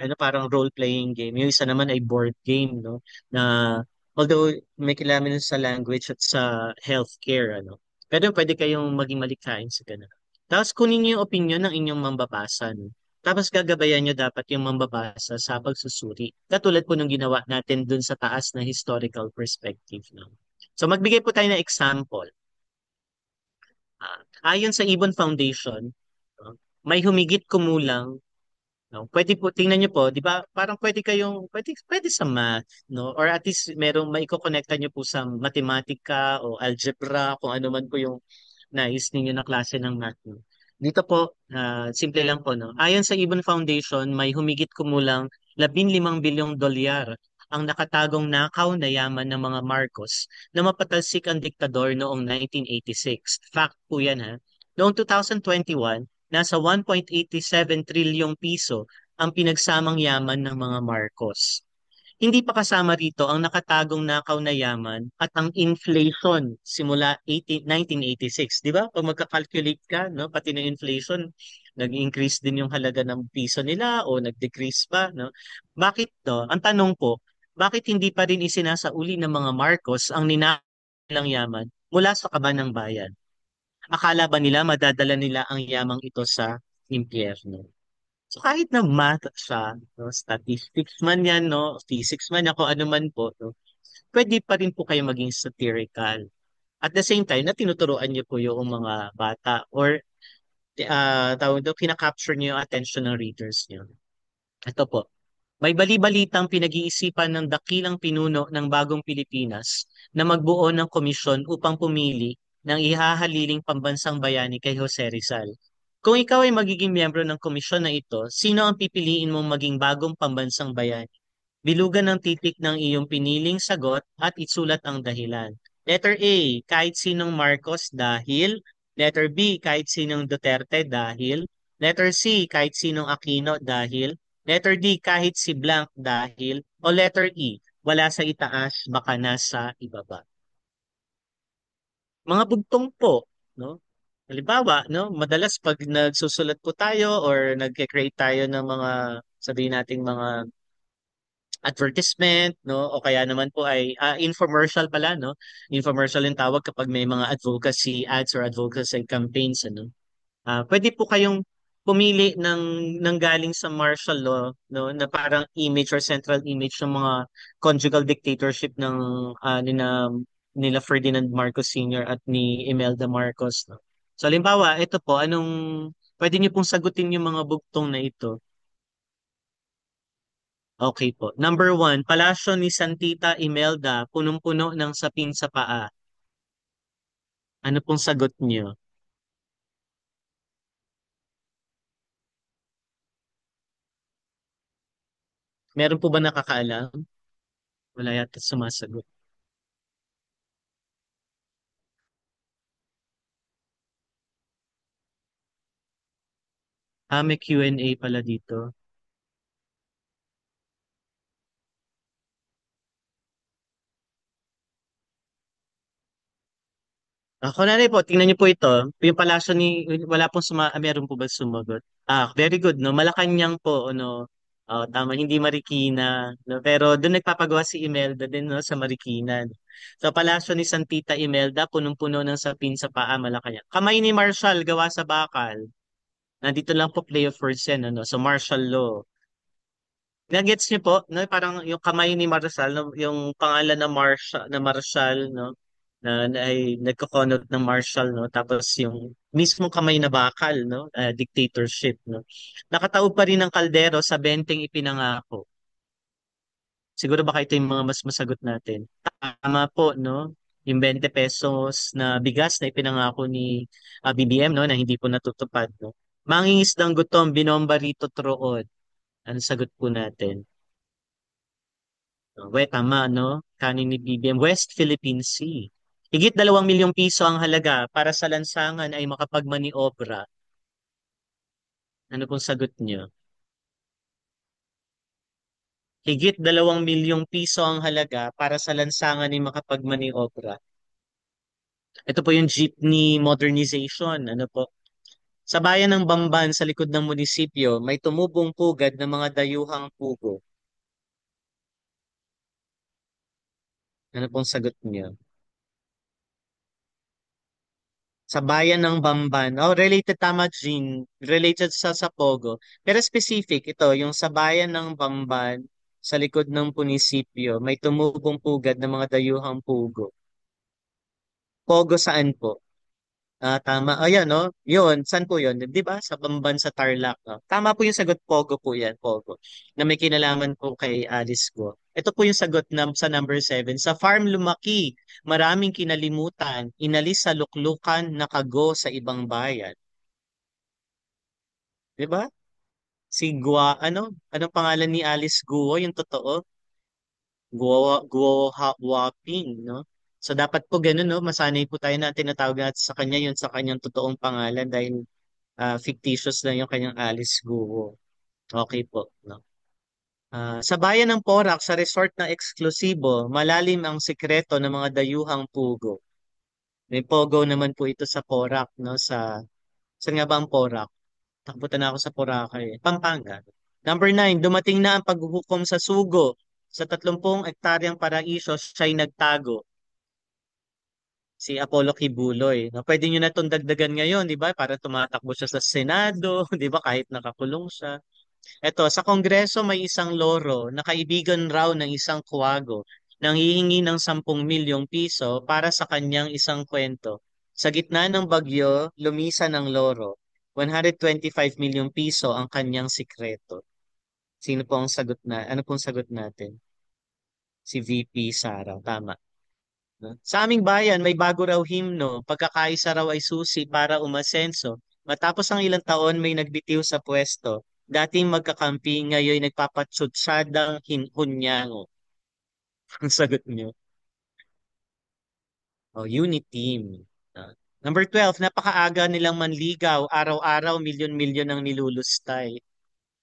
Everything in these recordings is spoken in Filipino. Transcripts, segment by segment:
ano parang role-playing game. Yung isa naman ay board game, no? Na although may kinalaman sa language at sa healthcare, ano. Pero pwede kayong maging malikhain sa ganun. Tapos kunin niyo yung opinion ng inyong mambabasa, no? Tapos gagabayan niyo dapat yung mambabasa sa pagsusuri. Katulad po nung ginawa natin dun sa taas na historical perspective, no? So magbigay po tayo ng example. Ayon sa Ibon Foundation, no, may humigit kumulang. No? Pwede po, tingnan niyo po, di ba? Parang pwede sa math, no? Or at least merong maiko-connecta niyo po sa matematika o algebra, kung ano man po yung nais ninyo na klase ng math. No? Dito po, simple lang po, no? Ayon sa Ibon Foundation, may humigit kumulang 15 bilyong dolyar ang nakatagong nakaw na yaman ng mga Marcos na mapatalsik ang diktador noong 1986. Fact po yan, ha? Noong 2021, nasa 1.87 trilyong piso ang pinagsamang yaman ng mga Marcos. Hindi pa kasama rito ang nakatagong nakaw na yaman at ang inflation simula 1986. Di ba? Pag magka-calculate ka, no, pati ng inflation, nag-increase din yung halaga ng piso nila o nag-decrease pa, no? Bakit to? Ang tanong po, bakit hindi pa rin isinasauli ng mga Marcos ang ninakaw yaman mula sa kaban ng bayan? Akala ba nila madadala nila ang yamang ito sa impyerno? So kahit na math siya, no, statistics man yan, no, physics man yan, kung ano man po, no, pwede pa rin po kayo maging satirical. At the same time, na tinuturuan niyo po yung mga bata or tawag doon, kinakapture niyo yung attention ng readers niyo. Ito po, may bali-balitang pinag-iisipan ng dakilang pinuno ng bagong Pilipinas na magbuo ng komisyon upang pumili ng ihahaliling pambansang bayani kay Jose Rizal. Kung ikaw ay magiging miyembro ng komisyon na ito, sino ang pipiliin mong maging bagong pambansang bayani? Bilugan ng titik ng iyong piniling sagot at isulat ang dahilan. Letter A, kahit sinong Marcos dahil. Letter B, kahit sinong Duterte dahil. Letter C, kahit sinong Aquino dahil. Letter D, kahit si Blank dahil. O letter E, wala sa itaas, baka nasa ibaba. Mga bugtong po, no? Halimbawa, no, madalas pag nagsusulat po tayo or nagke-create tayo ng mga sabihin nating mga advertisement, no? O kaya naman po ay infomercial pala, no? Infomercial yung tawag kapag may mga advocacy ads or advocacy campaigns, ano? Pwede po kayong pumili ng galing sa martial law, no? Na parang image or central image ng mga conjugal dictatorship ng nila Ferdinand Marcos Sr. at ni Imelda Marcos, no? So, halimbawa, ito po, pwede niyo pong sagutin yung mga bugtong na ito. Okay po. Number one, palasyo ni Santita Imelda, punong-puno ng sapin sa paa. Ano pong sagot niyo? Meron po ba nakakaalam? Wala yata sumasagot. May Q&A pala dito. Kunwari po, tingnan niyo po ito. Yung palasyo wala pong meron po ba sumagot? Very good, no? Malacanang po, no? Tama, hindi Marikina. No? Pero doon nagpapagawa si Imelda din, no? Sa Marikina. No? So, palasyo ni Santita Imelda, punong-puno ng sapin sa paa, Malacanang. Kamay ni Marshall, gawa sa bakal. Nandito lang po play of words yan, ano? So, martial law. Nagets niyo po, no? Parang yung kamay ni Marshall, no? Yung pangalan na Marshall, no? Na ay nagko-connote ng martial, no? Tapos yung mismo kamay na bakal, no? Dictatorship, no? Nakataob pa rin ng kaldero sa benteng ipinangako. Siguro baka ito yung mga mas masagot natin. Tama po, no? Yung 20 pesos na bigas na ipinangako ni BBM, no? Na hindi po natutupad, no? Mangingisdang gutom, binomba rito troon. Ano sagot po natin? Tama, no? Kanin ni BBM, West Philippine Sea. Higit 2 milyong piso ang halaga para sa lansangan ay makapagmaniobra. Ano pong sagot niyo? Higit 2 milyong piso ang halaga para sa lansangan ay makapagmaniobra. Ito po yung jeepney modernization. Ano po? Sa bayan ng Bamban sa likod ng munisipyo, may tumubong pugad ng mga dayuhang pugo. Ano pong sagot niyo? Sa bayan ng Bamban. Oh, related tama, Jean. Related sa Pogo. Pero specific, ito, yung sa bayan ng Bamban, sa likod ng munisipyo, may tumubong pugad ng mga dayuhang pugo. Pogo saan po? Ah, tama. Ayan, no? Yun, saan po yun? Di ba? Sa Bamban, sa Tarlac. No? Tama po yung sagot, Pogo po yan, Pogo. Na may kinalaman po kay Alice Go. Ito po yung sagot sa number 7. Sa farm lumaki, maraming kinalimutan, inalis sa luklukan, nakago sa ibang bayan. Di ba? Si Gua, ano? Anong pangalan ni Alice Guo, yung totoo? Guo Waping, no? So dapat po ganun, no? Masanay po tayo na tinatawag natin sa kanya yun sa kanyang totoong pangalan dahil fictitious lang yung kanyang Alice Guo. Okay po, no? Sa bayan ng Porac, sa resort na eksklusibo, malalim ang sikreto ng mga dayuhang pugo. May pogo naman po ito sa Porac, no? Saan nga ba ang Porac? Takbutan na ako sa Boracay. Pampanga. Number 9, dumating na ang paghuhukom sa sugo. Sa 30 hektaryang paraiso, siya'y nagtago. Si Apollo Kibuloy. No, pwede nyo na itong dagdagan ngayon, di ba? Para tumatakbo siya sa Senado, di ba? Kahit nakakulong siya. Eto, sa Kongreso may isang loro na kaibigan raw ng isang kuwago nang hihingi ng 10 milyong piso para sa kanyang isang kwento. Sa gitna ng bagyo, lumisan ng loro. 125 milyong piso ang kanyang sikreto. Sino po ang sagot na? Ano pong sagot natin? Si VP Sara. Tama. No? Sa aming bayan, may bago raw himno. Pagkakaisa raw ay susi para umasenso. Matapos ang ilang taon, may nagbitiw sa pwesto. Dating magkakampi, ngayon nagpapatsyutsadang hunyango. Ang sagot niyo. Oh, Uniteam. Number 12, napakaaga nilang manligaw. Araw-araw, milyon-milyon ang nilulustay.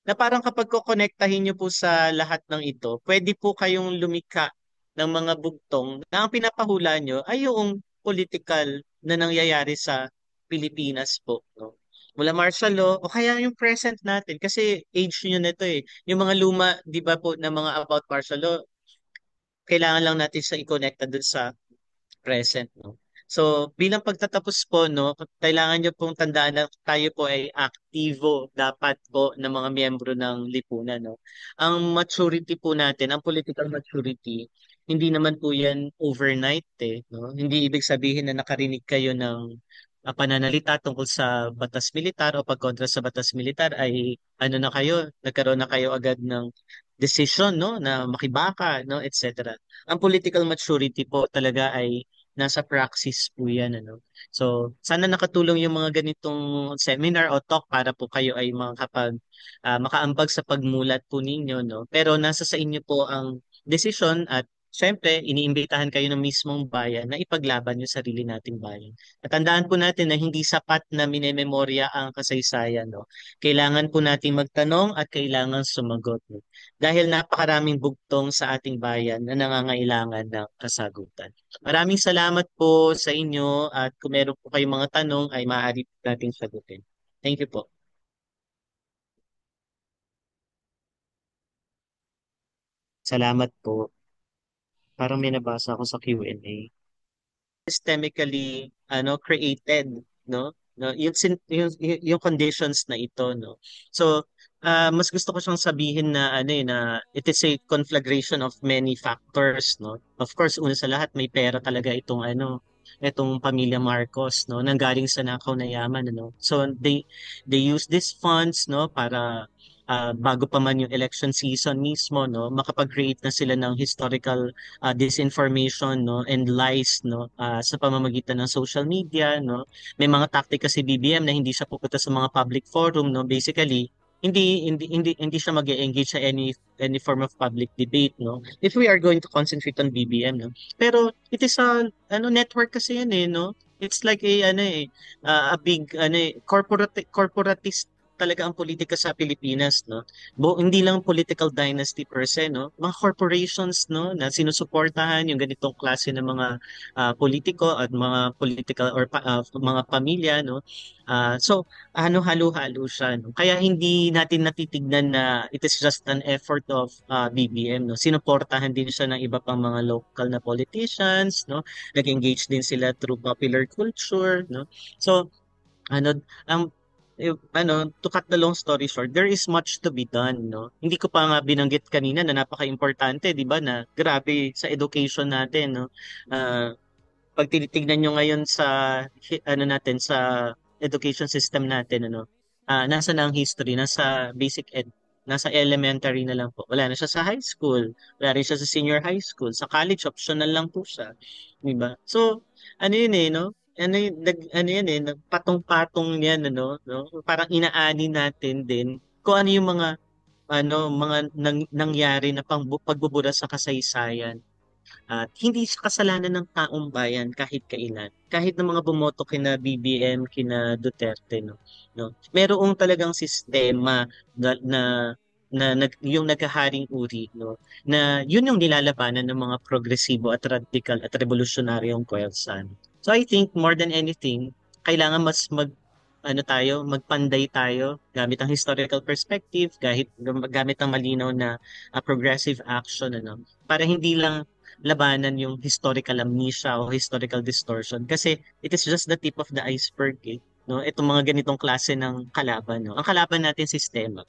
Na parang kapag kukonektahin niyo po sa lahat ng ito, pwede po kayong lumika ng mga bugtong na ang pinapahula nyo ay yung political na nangyayari sa Pilipinas po. No? Mula martial law o kaya yung present natin kasi age nyo na ito eh. Yung mga luma, di ba po, na mga about martial law, kailangan lang natin sa i-connecta dun sa present, no? So, bilang pagtatapos po, no, kailangan nyo pong tandaan na tayo po ay aktibo dapat po ng mga miyembro ng lipunan, no? Ang maturity po natin, ang political maturity, hindi naman po yan overnight, eh, no? Hindi ibig sabihin na nakarinig kayo ng pananalita tungkol sa batas militar o pagkontra sa batas militar ay ano na kayo, nagkaroon na kayo agad ng decision, no, na makibaka, no, etc. Ang political maturity po talaga ay nasa praxis po yan, ano. So, sana nakatulong yung mga ganitong seminar o talk para po kayo ay makaambag sa pagmulat po ninyo, no. Pero nasa sa inyo po ang desisyon at syempre, iniimbitahan kayo ng mismong bayan na ipaglaban yung sarili nating bayan. At tandaan po natin na hindi sapat na minememorya ang kasaysayan, no. Kailangan po nating magtanong at kailangan sumagot, no? Dahil napakaraming bugtong sa ating bayan na nangangailangan ng kasagutan. Maraming salamat po sa inyo at kung meron po kayong mga tanong ay maaari po nating sagutin. Thank you po. Salamat po. Parang may nabasa ako sa Q&A. Systemically created, no yung conditions na ito, no. So mas gusto ko siyang sabihin na na it is a conflagration of many factors, no. Of course, una sa lahat may pera talaga itong pamilya Marcos, no, nanggaling sa nakaw na yaman, no. So they use these funds, no, para bago pa man yung election season mismo, no, makapag-create na sila ng historical disinformation, no, and lies, no, sa pamamagitan ng social media, no. May mga tactic kasi BBM na hindi siya pupunta sa mga public forum, no. Basically, hindi siya mag-engage sa any form of public debate, no. If we are going to concentrate on BBM, no. Pero it is a network kasi yan, eh, no. It's like a big corporatist talaga ang politika sa Pilipinas, no? Hindi lang political dynasty per se, no? Mga corporations, no, na sinusuportahan yung ganitong klase ng mga politiko at mga political or mga pamilya, no? So ano, halo-halo siya, no? Kaya hindi natin natitignan na it is just an effort of BBM, no? Sinuportahan din siya ng iba pang mga local na politicians, no? Nag-engage din sila through popular culture, no? So ano, ang to cut the long story short, there is much to be done, no? Hindi ko pa nga binanggit kanina na napaka-importante, 'di ba, na grabe sa education natin, no? Ah, Pag tinitingnan nyo ngayon sa ano natin sa education system natin, ano, nasa na ang history, nasa basic ed, nasa elementary na lang po. Wala na siya sa high school, wala rin siya sa senior high school, sa college optional lang po siya, 'di ba? So, ano yun no? Ano yun nagpatong-patong yan, no? Parang inaani natin din kung ano yung mga nangyari na pagbubura sa kasaysayan at hindi sa kasalanan ng taong bayan kahit kailan. Kahit ng mga bumoto kina BBM, kina Duterte, no? No? Merong talagang sistema na yung naghaharing uri, no? Na yun yung nilalabanan ng mga progresibo at radical at revolusyonaryong puwersa. So I think more than anything, kailangan mas magpanday tayo gamit ang historical perspective, gamit ang malinaw na progressive action, ano, para hindi lang labanan yung historical amnesia o historical distortion kasi it is just the tip of the iceberg, no? Itong mga ganitong klase ng kalaban, no? Ang kalaban natin sistema.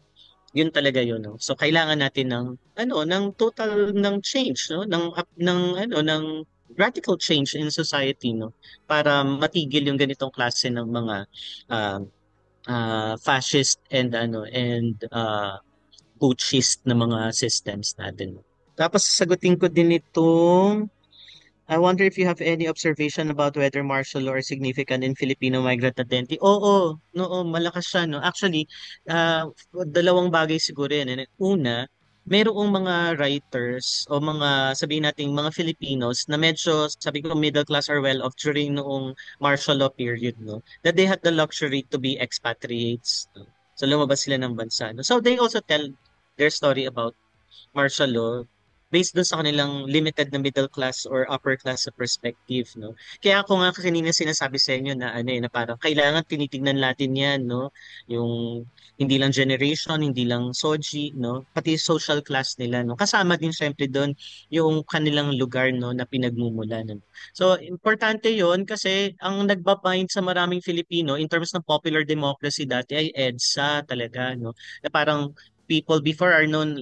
Yun talaga yun, no? So kailangan natin ng total ng change, no? Ng radical change in society, no? Para matigil yung ganitong klase ng mga uh, fascist and putschist na mga systems natin. Tapos sagutin ko din itong I wonder if you have any observation about whether martial law are significant in Filipino migrant identity. Oo, no, malakas siya, no. Actually, dalawang bagay siguro yan. Una, merong mga writers o mga sabihin nating mga Filipinos na medyo sabi ko middle class or well off during noong martial law period, no, that they had the luxury to be expatriates, no? So lumabas sila ng bansa, no? So they also tell their story about martial law based dun sa kanilang limited na middle class or upper class sa perspective, no? Kaya ako nga kanina sinasabi sa inyo na na parang kailangan tinitingnan natin 'yan, no? Yung hindi lang generation, hindi lang soji, no? Pati social class nila, no? Kasama din syempre doon yung kanilang lugar, no, na pinagmumulan, no? So, importante 'yon kasi ang nagbabind sa maraming Filipino in terms ng popular democracy dati ay EDSA talaga, no? Na parang people before are known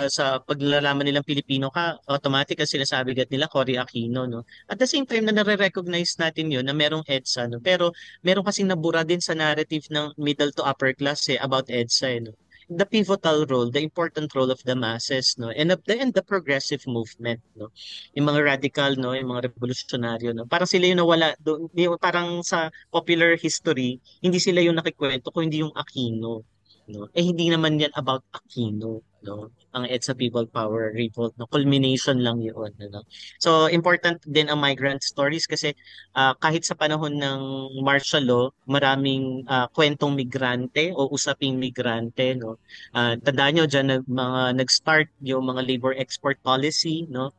sa paglalaman nilang Pilipino ka, automatic ang sinasabi agad nila Cory Aquino, no. At the same time na nare-recognize natin 'yon na merong EDSA, no. Pero meron kasing nabura din sa narrative ng middle to upper class about EDSA, no. The pivotal role, the important role of the masses, no, and the progressive movement, no. Yung mga radical, no, yung mga revolusyonaryo, no. Parang sila yung nawala doon, parang sa popular history, hindi sila yung nakikwento kung hindi yung Aquino, no? Eh hindi naman yan about Aquino, no? Ang EDSA People Power Revolt, no? Culmination lang yun, no? So important din ang migrant stories kasi kahit sa panahon ng martial law, maraming kwentong migrante o usaping migrante, no? Tandaan nyo dyan mga nag-start yung mga labor export policy, no?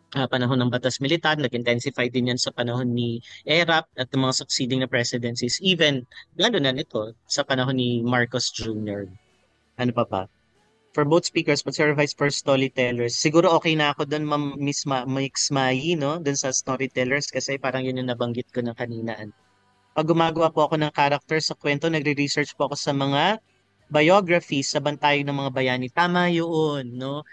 Panahon ng Batas Militar, nag-intensify din yan sa panahon ni ERAP at ng mga succeeding na presidencies, even lalo na nito sa panahon ni Marcos Jr. Ano pa ba? For both speakers, but Sir Vice for storytellers, siguro okay na ako doon, Ma'am Mix Mai, no? Doon sa storytellers kasi parang yun yung nabanggit ko ng kanina. Pag gumagawa po ako ng character sa kwento, nagre-research po ako sa mga biographies sa bantayan ng mga bayani. Tama yun, no?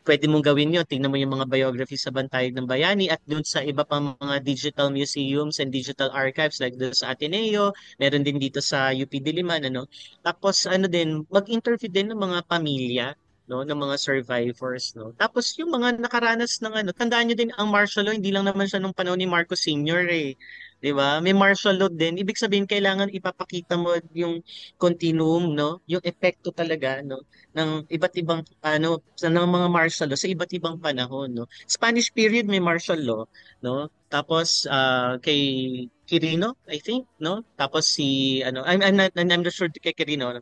Pwede mong gawin yun. Tingnan mo yung mga biographies sa bantayan ng bayani at dun sa iba pang mga digital museums and digital archives like dun sa Ateneo, meron din dito sa UP Diliman, ano? Tapos ano din, mag-interview din ng mga pamilya, no, ng mga survivors, no. Tapos yung mga nakaranas ng tandaan niyo din ang martial law, hindi lang naman siya nung panahon ni Marcos Sr. eh. 'Di ba? May martial law din. Ibig sabihin kailangan ipapakita mo yung continuum, no? Yung epekto talaga, no? Ng iba't ibang ng mga martial law sa iba't ibang panahon, no? Spanish period may martial law, no? Tapos kay Quirino, I think, no? Tapos si ano, I'm not sure kay Quirino, no?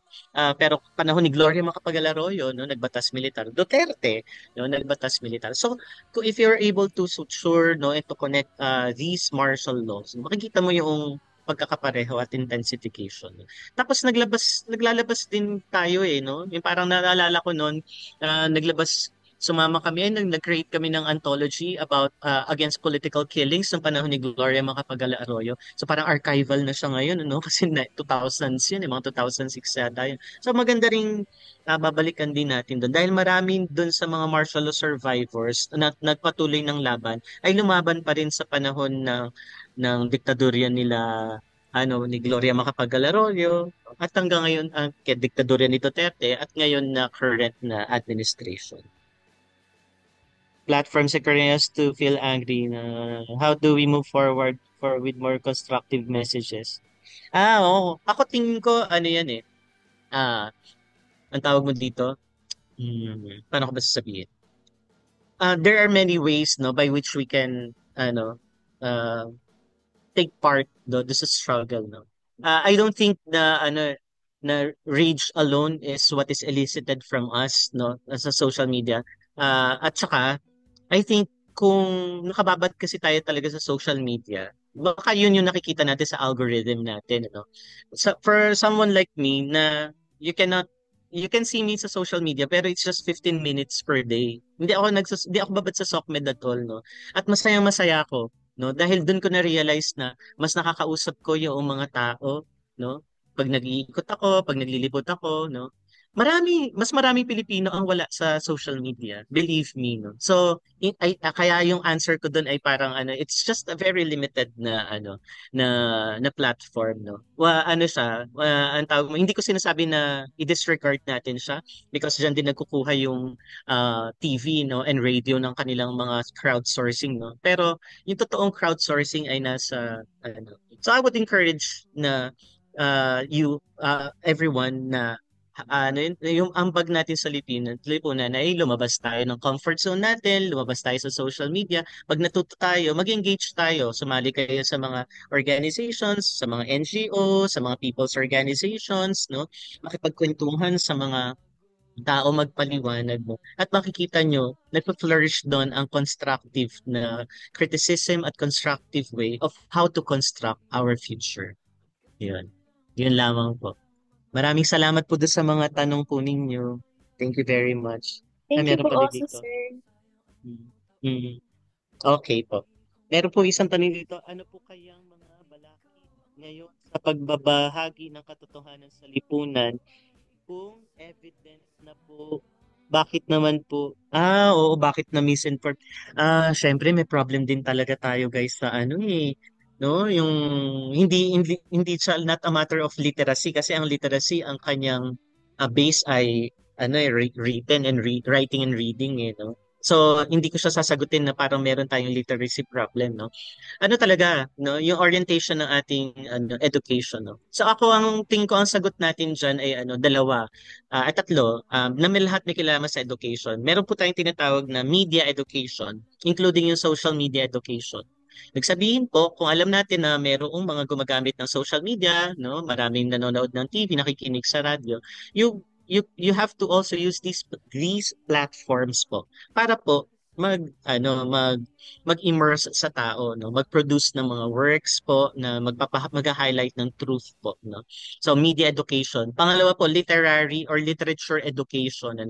Pero panahon ni Gloria Macapagal-Arroyo, no, nagbatas militar. Duterte, no, nagbatas militar. So, if you're able to suture, no, and to connect these martial laws, makikita mo yung pagkakapareho at intensification. Tapos naglalabas din tayo no? Yung parang naalala ko noon, sumama kami ay nag-create kami ng anthology about against political killings ng panahon ni Gloria Macapagal-Arroyo. So parang archival na siya ngayon, no? Kasi 2000s yun, mga 2006 yata yun. So maganda ring babalikan din natin doon dahil marami doon sa mga martial law survivors na nagpatuloy ng laban ay lumaban pa rin sa panahon ng diktadurya nila ni Gloria Macapagal-Arroyo at hanggang ngayon ang diktadurya ni Duterte at ngayon na current na administration. Platforms encouraging us to feel angry na how do we move forward with more constructive messages? Oo. Ako tingin ko, ano yan ang tawag mo dito, paano ko ba sasabihin? There are many ways, no, by which we can, uh, take part do sa struggle, no. I don't think na rage alone is what is elicited from us, no, sa social media. At saka I think kung nakababat kasi tayo talaga sa social media, baka yun yung nakikita natin sa algorithm natin, no? For someone like me na you cannot you can see me sa social media pero it's just 15 minutes per day. Hindi ako babad sa SOCMED at all, no? At masayang-masaya ako, no? Dahil doon ko na realize na mas nakakausap ko yung mga tao, no? Pag nag-iikot ako, pag naglilibot ako, no? Mas maraming Pilipino ang wala sa social media. Believe me, no? So, kaya yung answer ko doon ay parang it's just a very limited na na platform, no. Ang tawag mo, hindi ko sinasabi na i-disregard natin siya because diyan din nagkukuha yung TV, no, and radio ng kanilang mga crowdsourcing, no. Pero yung totoong crowdsourcing ay nasa So I would encourage na everyone na yung ambag natin sa lipunan ay lumabas tayo ng comfort zone natin, lumabas tayo sa social media. Pag natuto tayo, mag-engage tayo. Sumali kayo sa mga organizations, sa mga NGO, sa mga people's organizations, no? Makipagkwentuhan sa mga tao magpaliwanag mo. At makikita nyo, nagpa-flourish doon ang constructive na criticism at constructive way of how to construct our future. Yun. Yun lamang po. Maraming salamat po doon sa mga tanong po ninyo. Thank you very much. Thank you Meron po pa din also, dito. sir. Mm. Mm. Okay po. Meron po isang tanong dito. Ano po kayang mga balakid ngayon sa pagbabahagi ng katotohanan sa lipunan kung evidence na po bakit naman po? Oo, bakit na misinform? Syempre may problem din talaga tayo guys sa no, yung hindi siya not a matter of literacy kasi ang literacy ang kanyang base ay written and writing and reading no. So hindi ko siya sasagutin na parang meron tayong literacy problem, no. Talaga, no, yung orientation ng ating education, no. So ako ang tingin ko ang sagot natin diyan ay dalawa at tatlo, na may lahat may kilala sa education. Meron po tayong tinatawag na media education, including yung social media education. Nagsabihin po, kung alam natin na mayroong mga gumagamit ng social media, no, maraming nanonood ng TV, nakikinig sa radyo, you have to also use these platforms po para po mag-immerse sa tao, no, mag-produce ng mga works po na mag-highlight ng truth po, no. So media education. Pangalawa po, literary or literature education,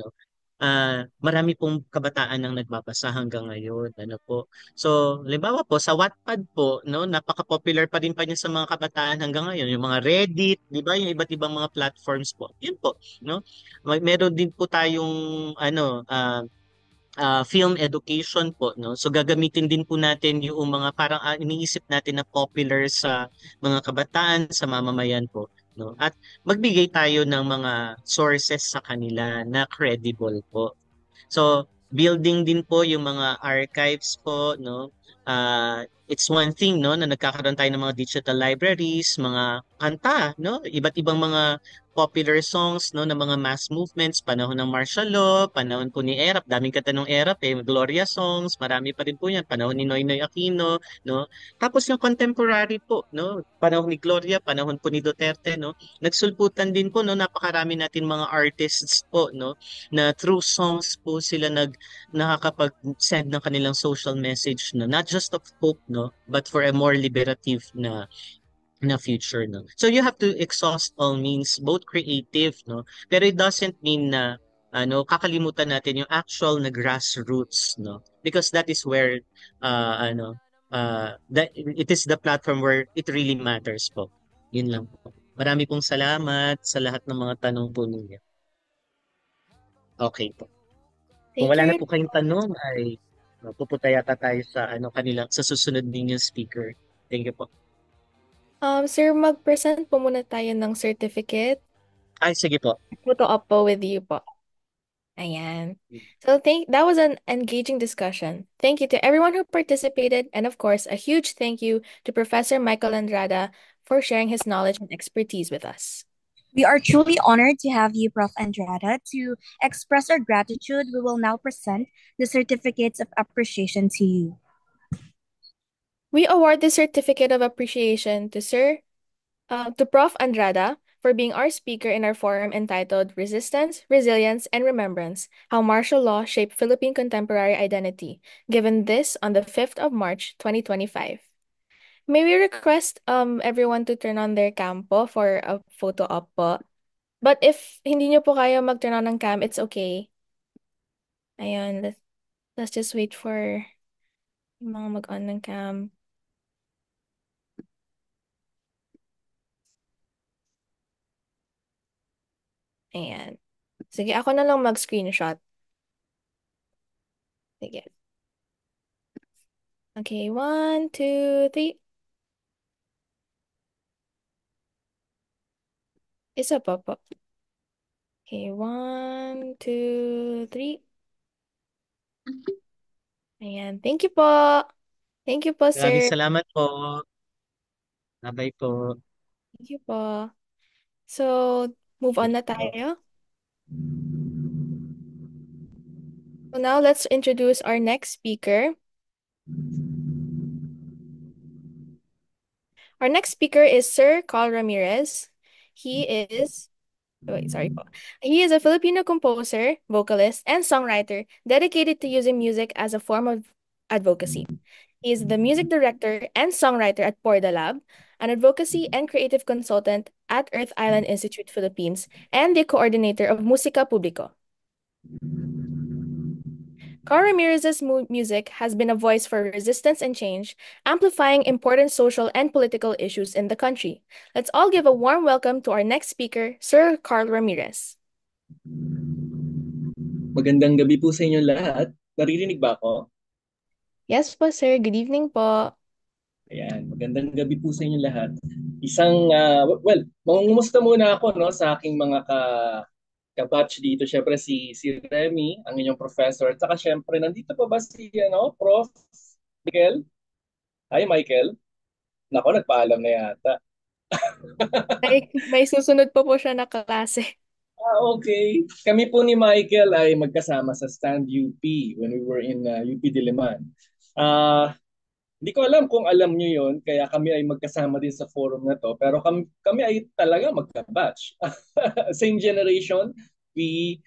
marami pong kabataan ang nagbabasa hanggang ngayon, po. So, halimbawa po sa Wattpad po, no, napaka-popular pa rin pa niya sa mga kabataan hanggang ngayon, yung mga Reddit, 'di ba, yung iba't ibang mga platforms po. Yun po, no. Meron din po tayong film education po, no. So gagamitin din po natin yung mga parang iniisip natin na popular sa mga kabataan, sa mamamayan po, no. At magbigay tayo ng mga sources sa kanila na credible po. So building din po yung mga archives po, no. it's one thing, no, na nagkakaroon tayo ng mga digital libraries, mga kanta, no, iba't ibang mga popular songs, no, ng mga mass movements, panahon ng martial law, panahon po ni Erap, daming kanta ng Erap, Gloria songs, marami pa rin po yan, panahon ni Noynoy Aquino, no. Tapos yung contemporary po, no, panahon ni Gloria, panahon po ni Duterte, no, nagsulputan din po, no, napakarami natin mga artists po, no, na through songs po sila nakakapag-send ng kanilang social message, no, not just of hope, no, but for a more liberative na future, no. So you have to exhaust all means, both creative, no, pero it doesn't mean na kakalimutan natin yung actual na grassroots, no, because that is where that it is the platform where it really matters po. Yun lang po. Marami pong salamat sa lahat ng mga tanong po ninyo. Okay po. Kung Thank wala na you. po kayong tanong ay pupunta yata tayo sa sa susunod ninyong speaker. Thank you po. Sir, mag-present po muna tayo ng certificate. Ay, sige po. Photo up po with you po. Ayan. So that was an engaging discussion. Thank you to everyone who participated, and of course, a huge thank you to Professor Michael Andrada for sharing his knowledge and expertise with us. We are truly honored to have you, Prof. Andrada. To express our gratitude, we will now present the certificates of appreciation to you. We award the certificate of appreciation to Prof. Andrada for being our speaker in our forum entitled Resistance, Resilience, and Remembrance: How Martial Law Shaped Philippine Contemporary Identity, given this on the 5th of March, 2025. May we request everyone to turn on their cam po for a photo op po. But if hindi nyo po kaya mag-turn on ng cam, it's okay. Ayun, let's just wait for yung mga mag-on ng cam. Ayan. Sige, ako na lang mag-screenshot. Sige. Okay, 1, 2, 3. Isa pa po. Okay, 1, 2, 3. Ayan. Thank you po. Thank you po, Maraming sir. salamat po. Bye po. Thank you po. So, move on na tayo. So now let's introduce our next speaker. Our next speaker is Sir Carl Ramirez. He is, wait, sorry po. He is a Filipino composer, vocalist, and songwriter dedicated to using music as a form of advocacy. He is the music director and songwriter at Porda Lab, an advocacy and creative consultant at Earth Island Institute Philippines, and the coordinator of Musica Publico. Carl Ramirez's music has been a voice for resistance and change, amplifying important social and political issues in the country. Let's all give a warm welcome to our next speaker, Sir Carl Ramirez. Magandang gabi po sa inyo lahat. Naririnig ba ako? Yes po, sir. Good evening po. Ayan, magandang gabi po sa inyo lahat. Mangungumusta muna ako no, sa aking mga ka-batch dito. Siyempre si Remy, ang inyong professor. At saka siyempre, nandito pa ba si Prof. Michael? Hi, Michael. Nako, nagpaalam na yata. May susunod po siya na klase. Okay. Kami po ni Michael ay magkasama sa Stand UP when we were in UP Diliman. Ah, Hindi ko alam kung alam nyo yon, kaya kami ay magkasama din sa forum na to. Pero kami ay talaga magka-batch. Same generation, we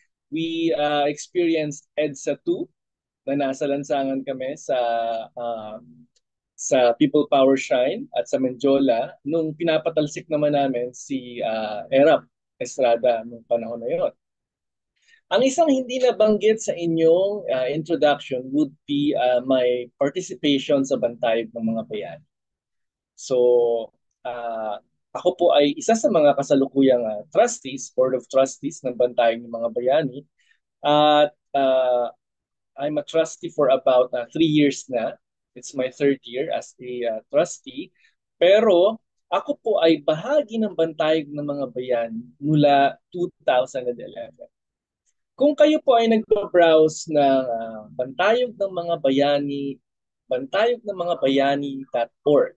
experienced EDSA 2 na nasa lansangan kami sa People Power Shrine at sa Menjola nung pinapatalsik naman namin si Erap Estrada nung panahon na yon. Ang isang hindi nabanggit sa inyong introduction would be my participation sa Bantayog ng mga Bayani. So, ako po ay isa sa mga kasalukuyang trustees, Board of Trustees ng Bantayog ng mga Bayani. At I'm a trustee for about 3 years na. It's my third year as a trustee. Pero ako po ay bahagi ng Bantayog ng mga Bayani mula 2011. Kung kayo po ay nagpa-browse ng Bantayog ng mga Bayani bantayog ng mga bayani.org.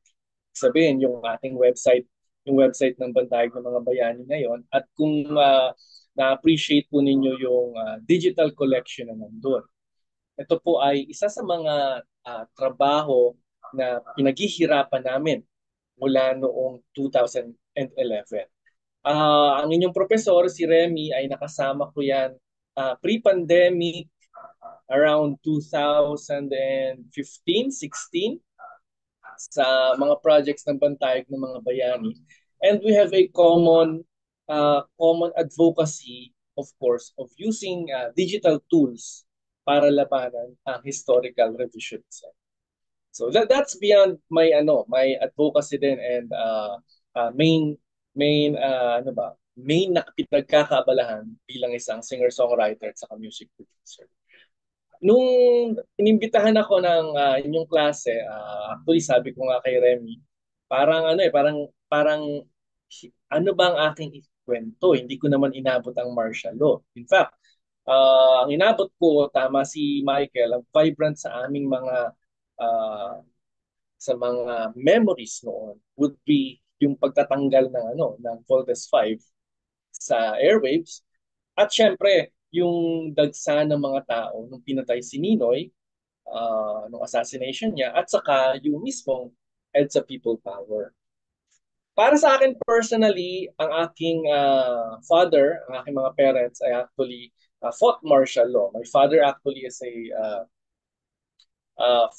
Sabihin yung ating website, yung website ng Bantayog ng mga Bayani ngayon. At kung na-appreciate po ninyo yung digital collection na nandun. Ito po ay isa sa mga trabaho na pinaghihirapan namin mula noong 2011. Ang inyong professor, si Remy, ay nakasama ko yan pre-pandemic around 2015-16 sa mga projects ng Bantayog ng mga Bayani. And we have a common advocacy, of course, of using digital tools para labanan ang historical revisionism. So that's beyond my advocacy din and main na pinagkakaabalahan bilang isang singer-songwriter at saka music producer. Nung inimbitahan ako ng inyong klase, actually sabi ko nga kay Remy, parang ano ba ang aking ikwento? Hindi ko naman inabot ang martial law. In fact, ang inabot ko, tama si Michael, ang vibrant sa aming mga memories noon would be yung pagtatanggal ng Voltes 5 sa airwaves at syempre yung dagsa ng mga tao nung pinatay si Ninoy nung assassination niya at saka yung mismong EDSA People Power. Para sa akin personally, ang aking father, ang aking mga parents ay actually fought martial law. My father actually is a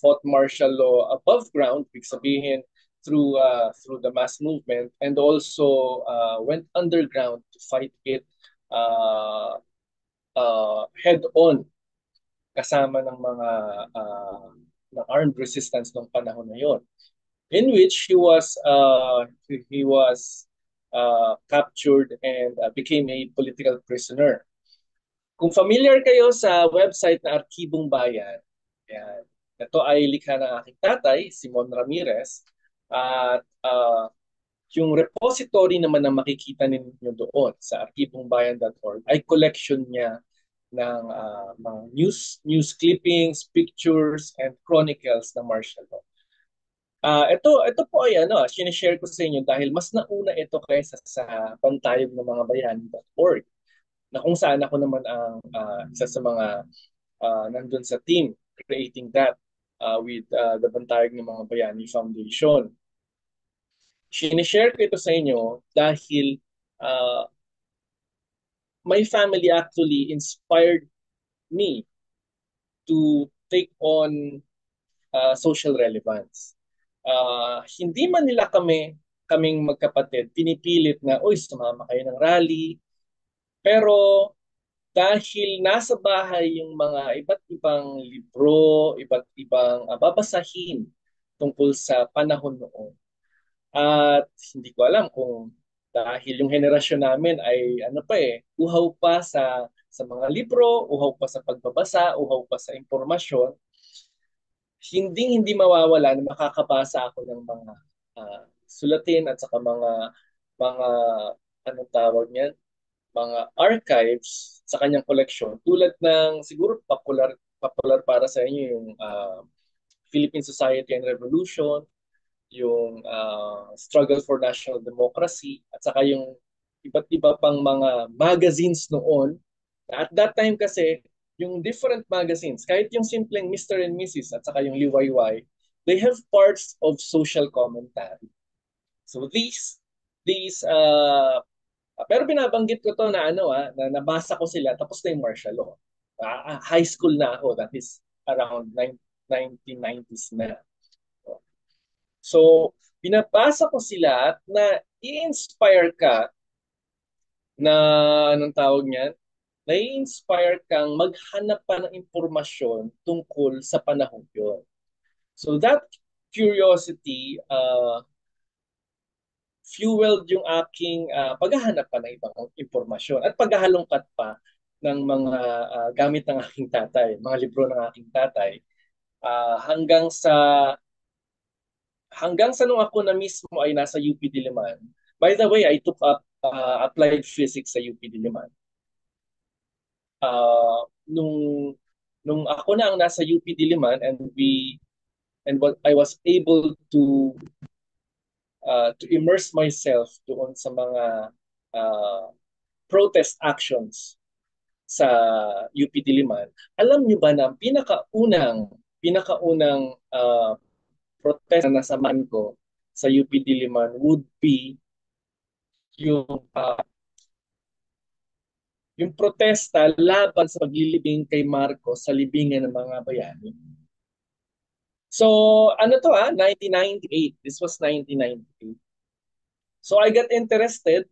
fought martial law above ground, ibig sabihin through the mass movement, and also went underground to fight it head on kasama ng mga ng armed resistance ng panahon na yon, in which he was captured and became a political prisoner. Kung familiar kayo sa website na Arkibong Bayan, yan, ito ay likha ng aking tatay, Simon Ramirez, at yung repository naman na makikita ninyo doon sa arkibongbayan.org ay collection niya ng mga news clippings, pictures, and chronicles ng martial law. Ito po ay sinishare ko sa inyo dahil mas nauna ito kaysa sa Bantayog ng mga Bayani.org na kung saan ako naman ang isa sa mga nandun sa team creating that with the Bantayog ng mga Bayani Foundation. Sinishare ko ito sa inyo dahil my family actually inspired me to take on social relevance. Hindi man nila kaming magkapatid pinipilit na, oy, sumama kayo ng rally. Pero dahil nasa bahay yung mga iba't ibang libro, iba't ibang babasahin tungkol sa panahon noon. At hindi ko alam kung dahil yung henerasyon namin ay uhaw pa sa mga libro, uhaw pa sa pagbabasa, uhaw pa sa impormasyon, hindi mawawala na makakabasa ako ng mga sulatin at saka mga anong tawag niyan, mga archives sa kanyang koleksyon tulad ng siguro popular para sa inyo yung Philippine Society and Revolution, yung Struggle for National Democracy, at saka yung iba't iba pang mga magazines noon. At that time kasi, yung different magazines, kahit yung simpleng Mr. and Mrs. at saka yung Liwayway, they have parts of social commentary. So pero binabanggit ko to na na nabasa ko sila tapos na yung martial law. High school na ako, that is around 1990s na. So, binabasa ko sila na i-inspire ka na anong tawag niyan? Na-inspire kang maghanap pa ng impormasyon tungkol sa panahon yun. So that curiosity fueled yung aking paghahanap pa ng ibang impormasyon at paghahalongkat pa ng mga gamit ng aking tatay, mga libro ng aking tatay, hanggang sa nung ako na mismo ay nasa UP Diliman. By the way, I took up applied physics sa UP Diliman. Nung ako na ang nasa UP Diliman and and what I was able to immerse myself doon sa mga uh, protest actions sa UP Diliman. Alam niyo ba na ang pinakaunang protest na nasamahan ko sa UP Diliman would be yung yung protesta laban sa paglilibing kay Marcos sa libingan ng mga bayani. So, ano to 1998. This was 1998. So I got interested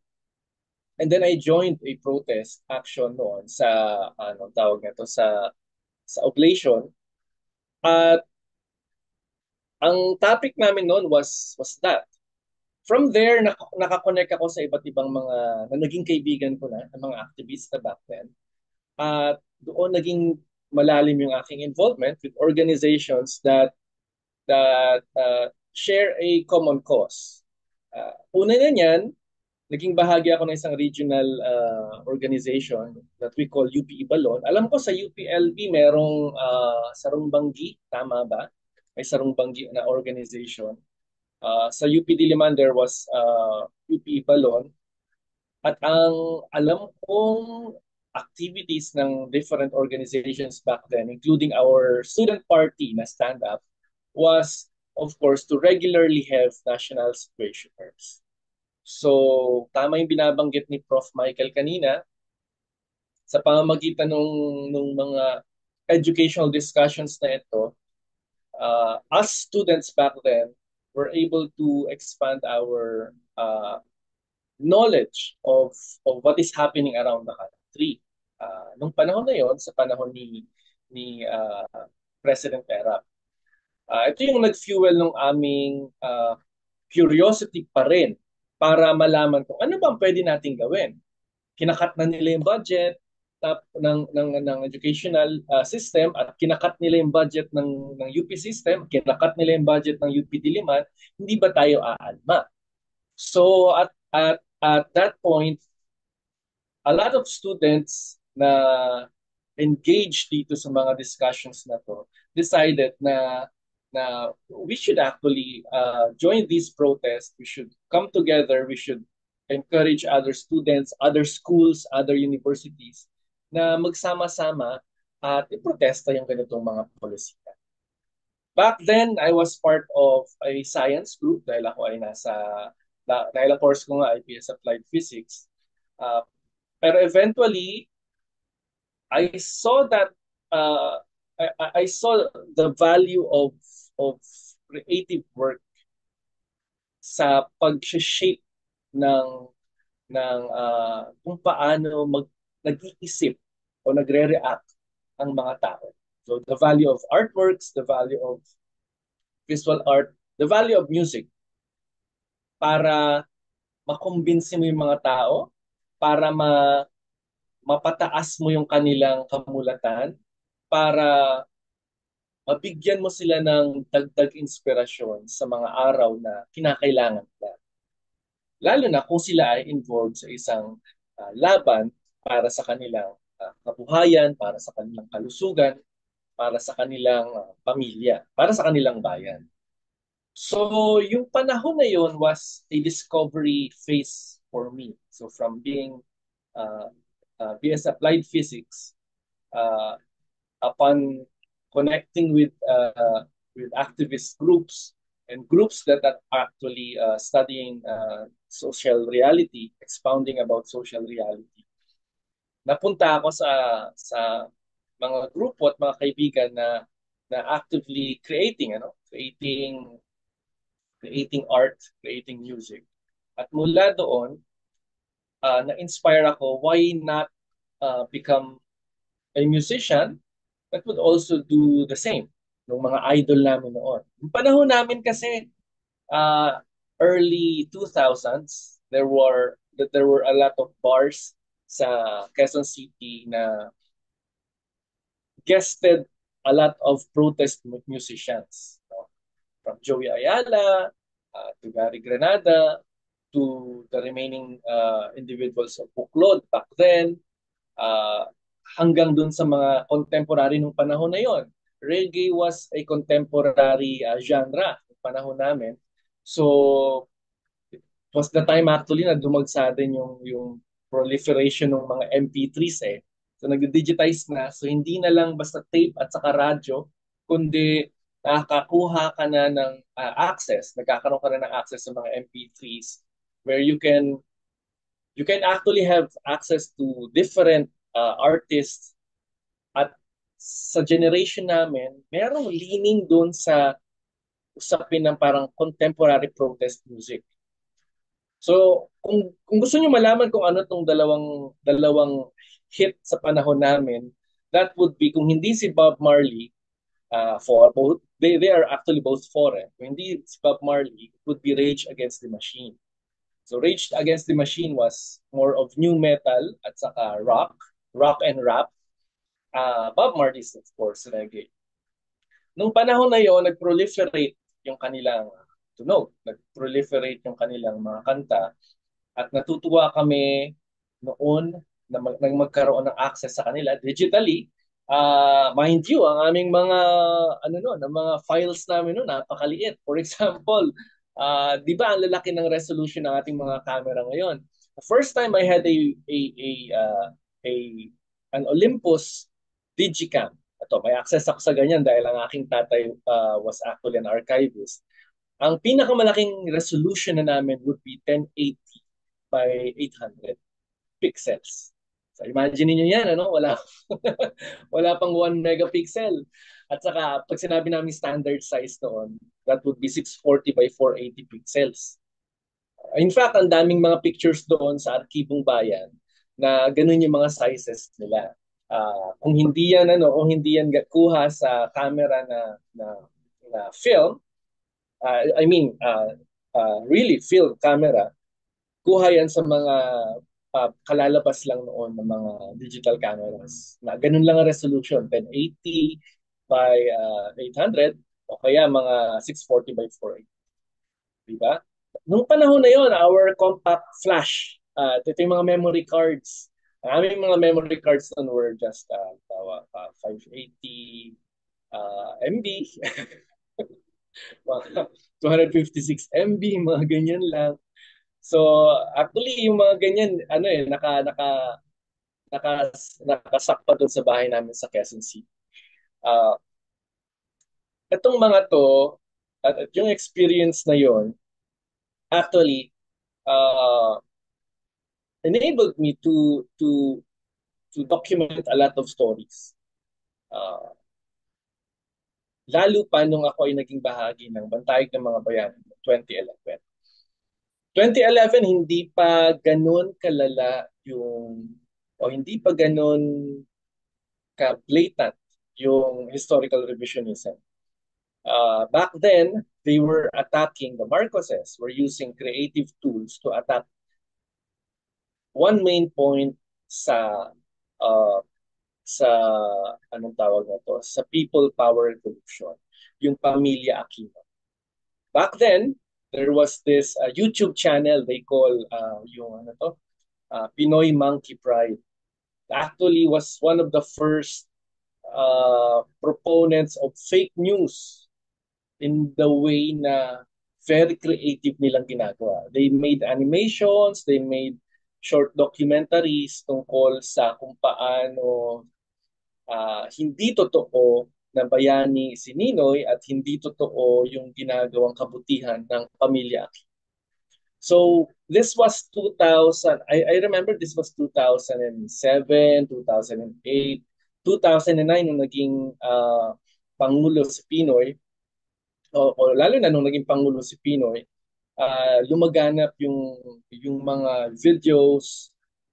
and then I joined a protest action noon sa tawag nito sa Oblation. At ang topic namin noon was that. From there, nakakonect ako sa iba't ibang mga na naging kaibigan ko na, ng mga activists na back then. At doon naging malalim yung aking involvement with organizations that share a common cause. Una na niyan, naging bahagi ako ng isang regional organization that we call UP Ibalon. Alam ko sa UPLB merong Sarumbanggi, tama ba? May Sarumbanggi na organization. Sa UP Diliman, there was UP Ibalon. At ang alam kong activities ng different organizations back then, including our student party na stand-up, was, of course, to regularly have national situationers. So, tama yung binabanggit ni Prof. Michael kanina, sa pamamagitan nung mga educational discussions na ito, us students back then were able to expand our knowledge of what is happening around the country. Nung panahon na yon, sa panahon ni President Erap, ito yung nag-fuel ng aming curiosity pa rin para malaman kung ano bang pwede nating gawin. Kinakat na nila yung budget ng educational system at kinakat nila yung budget ng UP system, kinakat nila yung budget ng UP Diliman, hindi ba tayo aalma? So at that point, a lot of students na engaged dito sa mga discussions na to decided na we should actually join these protests. We should come together. We should encourage other students, other schools, other universities na magsama-sama at iprotesta yung ganitong mga polisiya. Back then, I was part of a science group dahil ako ay dahil ang course ko nga IPS Applied Physics. Pero eventually, I saw that I saw the value of creative work sa pag-shape ng kung paano nag-iisip o nagre-react ang mga tao. So the value of artworks, the value of visual art, the value of music para makumbinsi mo yung mga tao, para mapataas mo yung kanilang kamulatan, para mabigyan mo sila ng dagdag inspirasyon sa mga araw na kinakailangan nila. Lalo na kung sila ay involved sa isang laban para sa kanilang kabuhayan, para sa kanilang kalusugan, para sa kanilang pamilya, para sa kanilang bayan. So, yung panahon na yun was a discovery phase for me. So, from being BS Applied Physics, upon connecting with activist groups and groups that are actually studying social reality, expounding about social reality, napunta ako sa mga grupo at mga kaibigan na actively creating art, creating music. At mula doon, na-inspire ako, why not become a musician that would also do the same ng mga idol namin noon. Yung panahon namin kasi, early 2000s, there were a lot of bars sa Quezon City na guested a lot of protest musicians. From Joey Ayala to Gary Granada to the remaining individuals of Buklod back then, hanggang dun sa mga contemporary nung panahon na yon. reggae was a contemporary genre ng panahon namin. So, it was the time actually na dumagsa din yung proliferation ng mga MP3s eh. So, nag-digitize na. So, hindi na lang basta tape at saka radyo, kundi nakakakuha ka na ng access, nagkakaroon ka na ng access sa mga MP3s where you can actually have access to different artists at sa generation namin, merong leaning doon sa usapin ng parang contemporary protest music. So, kung gusto niyo malaman kung ano tong dalawang hit sa panahon namin, that would be kung hindi si Bob Marley, for both they are actually both foreign. Kung hindi si Bob Marley, it would be Rage Against the Machine. So Rage Against the Machine was more of new metal at saka rock and rap. Bob Marley is of course reggae. Nung panahon na yon, nag-proliferate yung kanilang tunog, nag-proliferate yung kanilang mga kanta at natutuwa kami noon na nang magkaroon ng access sa kanila digitally. Mind you, ang aming mga ano no, ng mga files namin no napakaliit. For example, 'di ba ang lalaki ng resolution ng ating mga camera ngayon? The first time I had a an Olympus Digicam. Ito, may access ako sa ganyan dahil ang aking tatay was actually an archivist. Ang pinakamalaking resolution na namin would be 1080 by 800 pixels. So imagine niyo yan, ano? Wala pang 1 megapixel. At saka pag sinabi namin standard size noon, that would be 640 by 480 pixels. In fact, ang daming mga pictures doon sa Arkibong Bayan na ganun yung mga sizes nila. Kung hindi yan kuha sa camera na film, really film camera, kuha yan sa mga kalalabas lang noon ng mga digital cameras. Na ganun lang ang resolution, 1080 by 800 o kaya mga 640 by 480. Diba? Nung panahon na yon, our compact flash, ito yung mga memory cards. Ang aming mga memory cards noon were just 580 MB, 256 MB, mga ganyan lang. So, actually, yung mga ganyan, nakasakpa doon sa bahay namin sa Quezon City. Itong mga to, at yung experience na yon, actually, enabled me to document a lot of stories. Lalo pa nung ako ay naging bahagi ng Bantayog ng Mga Bayan 2011. 2011, hindi pa ganun kalala hindi pa ganun ka-blatant yung historical revisionism. Back then, they were attacking, the Marcoses were using creative tools to attack one main point sa anong tawag na to, sa people power revolution, yung pamilya Aquino. Back then, there was this YouTube channel they call Pinoy Monkey Pride. Actually was one of the first proponents of fake news in the way na very creative nilang ginagawa. They made animations, they made short documentaries tungkol sa kung paano hindi totoo na bayani si Ninoy at hindi totoo yung ginagawang kabutihan ng pamilya Aquino. So this was 2000, I remember this was 2007, 2008, 2009 nung naging Pangulo si Pinoy, o lalo na nung naging Pangulo si Pinoy, lumaganap yung mga videos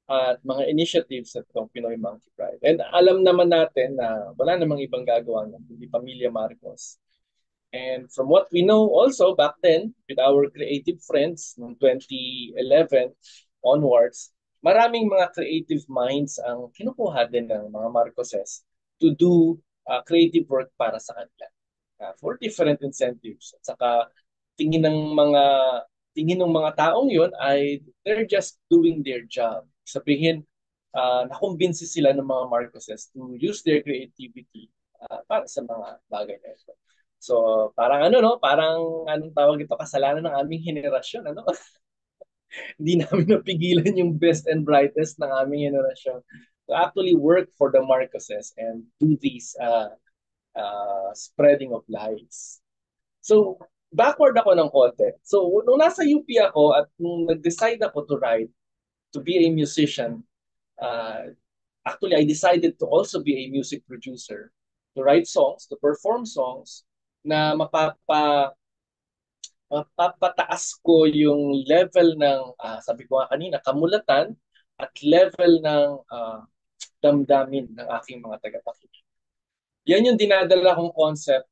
at mga initiatives sa itong Pinoy Monkey Pride. And alam naman natin na wala namang ibang gagawa ng hindi Pamilya Marcos. And from what we know also back then, with our creative friends noong 2011 onwards, maraming mga creative minds ang kinukuha din ng mga Marcoses to do creative work para sa kanila. For different incentives. At saka tingin ng mga taong yon ay they're just doing their job. Sabihin, nakumbinsi sila ng mga Marcoses to use their creativity para sa mga bagay na ito. So, parang parang anong tawag ito, kasalanan ng aming henerasyon, Hindi namin napigilan yung best and brightest ng aming henerasyon to actually work for the Marcoses and do these spreading of lies. So, backward ako ng konti. So, nung nasa UP ako at nung nag-decide ako to write, to be a musician, uh, actually, I decided to also be a music producer, to write songs, to perform songs na mapapataas ko yung level ng, sabi ko nga kanina, kamulatan at level ng damdamin ng aking mga tagapakinig. Yan yung dinadala kong concept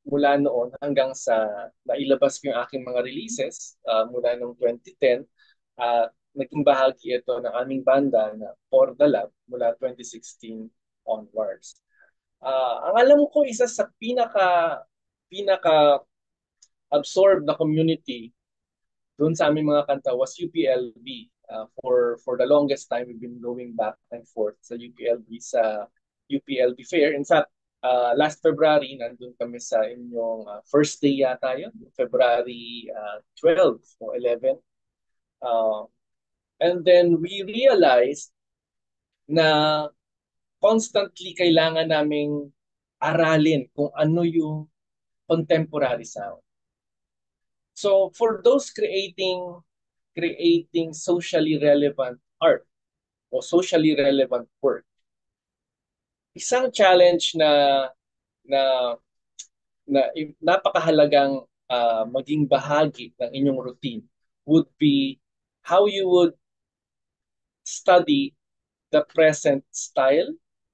mula noon hanggang sa nailabas ko yung aking mga releases mula noong 2010 at naging bahagi ito ng aming banda na For the Love mula 2016 onwards. Ang alam ko, isa sa pinaka absorb na community doon sa aming mga kanta was UPLB. For the longest time, we've been going back and forth sa UPLB Fair. In fact, last February, nandun kami sa inyong first day yata yun, February 12 o 11. And then we realized na constantly kailangan naming aralin kung ano yung contemporary sound. So for those creating socially relevant art o socially relevant work, isang challenge na napakahalagang maging bahagi ng inyong routine would be how you would study the present style,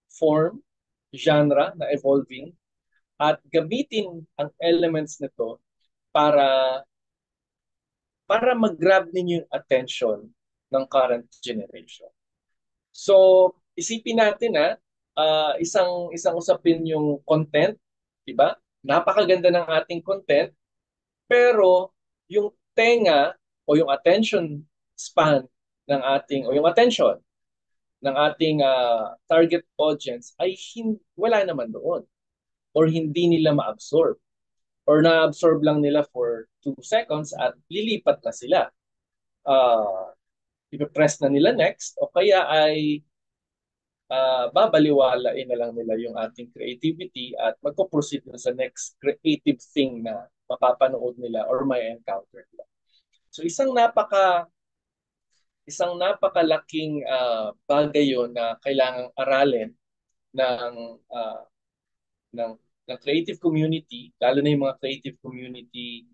form, genre na evolving at gamitin ang elements nito para mag-grab ninyo yung attention ng current generation. So, isipin natin isang usapin yung content, 'di ba? Napakaganda ng ating content, pero yung tenga o yung attention span ng ating o yung attention ng ating target audience ay wala naman doon or hindi nila ma-absorb or na-absorb lang nila for 2 seconds at lilipat na sila. Ipipress na nila next o kaya ay babaliwalain na lang nila yung ating creativity at magpo-proceed na sa next creative thing na mapapanood nila or may encounter nila. So isang napakalaking bagay yun na kailangang aralin ng uh, ng creative community, lalo na yung mga creative community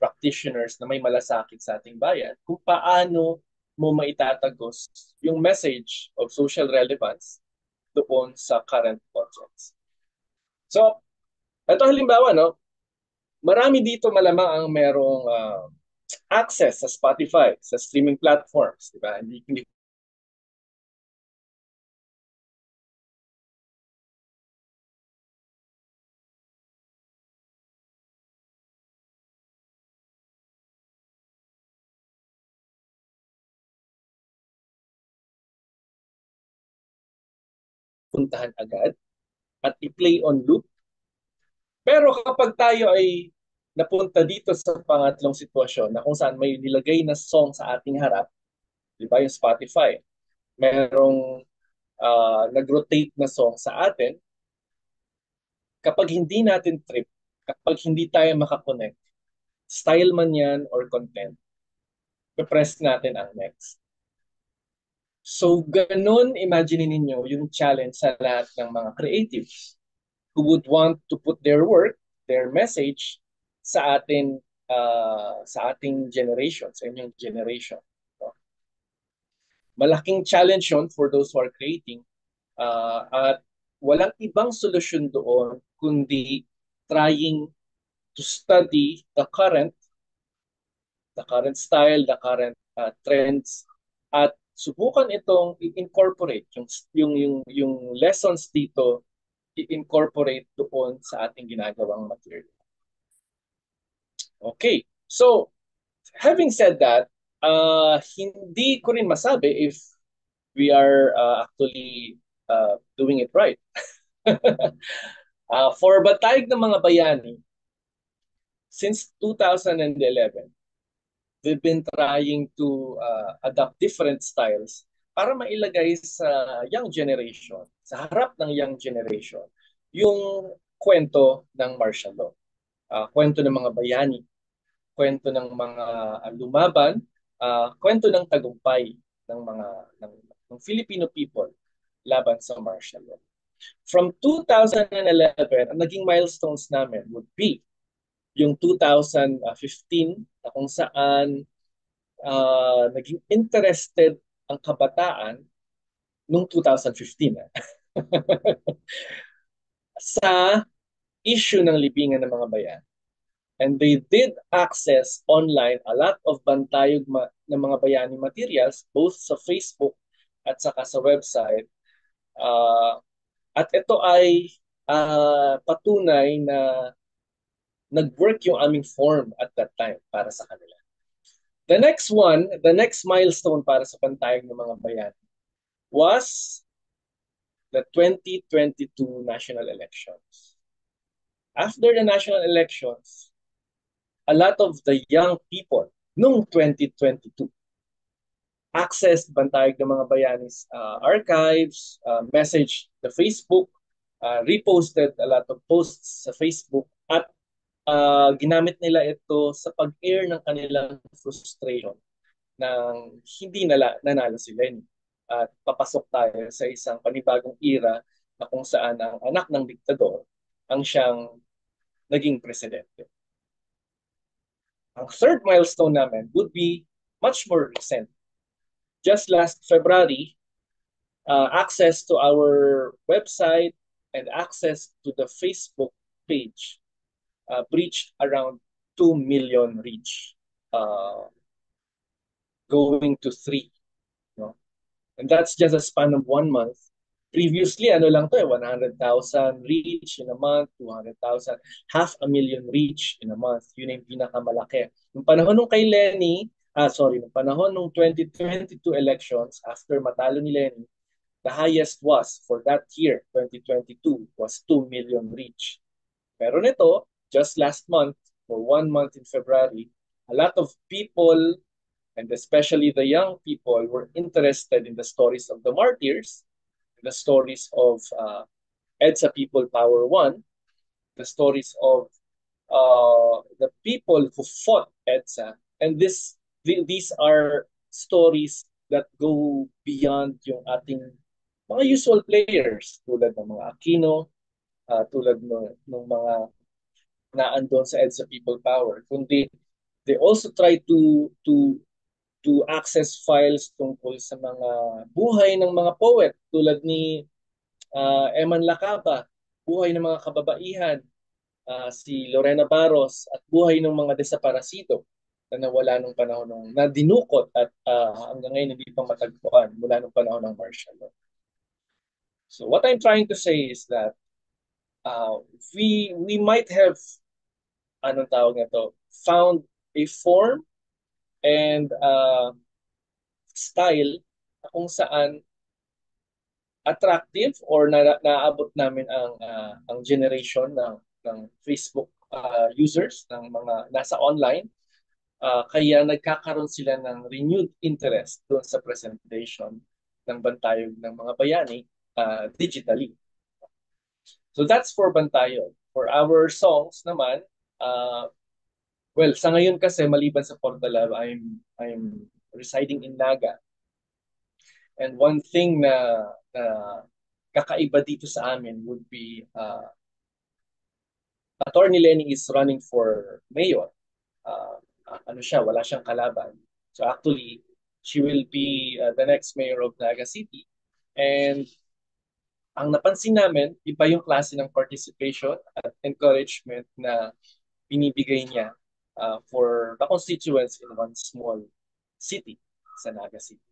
practitioners na may malasakit sa ating bayan, kung paano mo maitatagos yung message of social relevance doon sa current audience. So, ito halimbawa, marami dito malamang ang merong access sa Spotify, sa streaming platforms, di ba? Hindi puntahan agad at i-play on loop. Pero kapag tayo ay napunta dito sa pangatlong sitwasyon na kung saan may nilagay na song sa ating harap, di ba yung Spotify, merong nag-rotate na song sa atin, kapag hindi natin trip, kapag hindi tayo makakonect, style man yan or content, press natin ang next. So, ganun, imagine ninyo yung challenge sa lahat ng mga creatives who would want to put their work, their message sa ating generation, sa inyong generation. So, malaking challenge yun for those who are creating at walang ibang solusyon doon kundi trying to study the current style, the current trends at subukan itong i-incorporate yung lessons dito i-incorporate doon sa ating ginagawang material. Okay. So, having said that, hindi ko rin masabi if we are actually doing it right. For Bantayog ng Mga Bayani, since 2011, we've been trying to adopt different styles para mailagay sa young generation, sa harap ng young generation, yung kwento ng martial law. Kwento ng mga bayani, kwento ng mga lumaban, kwento ng tagumpay ng mga ng Filipino people laban sa martial law. From 2011, ang naging milestones namin would be yung 2015 na kung saan naging interested ang kabataan noong 2015 sa issue ng libingan ng mga bayan. And they did access online a lot of bantayog ng mga bayani materials both sa Facebook at saka sa website. At ito ay patunay na nag-work yung aming form at that time para sa kanila. The next milestone para sa bantayog ng mga bayani was the 2022 national elections. After the national elections, a lot of the young people noong 2022 accessed Bantayog ng Mga Bayani's archives, messaged the Facebook, reposted a lot of posts sa Facebook, at ginamit nila ito sa pag-air ng kanilang frustration ng hindi nanalo si Lenny. At papasok tayo sa isang panibagong era na kung saan ang anak ng diktador ang siyang naging presidente. Ang third milestone namin would be much more recent. Just last February, access to our website and access to the Facebook page breached around 2 million reach, going to 3. No? And that's just a span of 1 month. Previously, 100,000 reach in a month, 200,000, 500,000 reach in a month. Yun yung pinakamalaki. Nung panahon nung kay Lenny, nung panahon nung 2022 elections, after matalo ni Lenny, the highest was for that year, 2022, was 2 million reach. Pero nito, just last month, for 1 month in February, a lot of people, and especially the young people, were interested in the stories of the martyrs, the stories of EDSA People Power One, the stories of the people who fought EDSA. And these are stories that go beyond yung ating mga usual players tulad ng mga Aquino, tulad ng mga naandon sa EDSA People Power. Kundi they also try to access files tungkol sa mga buhay ng mga poet tulad ni Eman Lacaba, buhay ng mga kababaihan, si Lorena Barros, at buhay ng mga desaparecido na nawala nung panahon nung nadinukot at hanggang ngayon hindi pa matagpuan mula nung panahon ng martial law. So what I'm trying to say is that we might have found a form and style kung saan attractive or naabot namin ang generation ng Facebook users, ng mga nasa online, kaya nagkakaroon sila ng renewed interest doon sa presentation ng Bantayog ng Mga Bayani digitally. So that's for Bantayog. For our songs naman, well, sa ngayon kasi maliban sa Portalab, I'm residing in Naga. And one thing na kakaiba dito sa amin would be Attorney Lenny is running for mayor. Wala siyang kalaban. So actually, she will be the next mayor of Naga City. And ang napansin namin, iba yung klase ng participation at encouragement na binibigay niya for the constituents in one small city sa Naga City.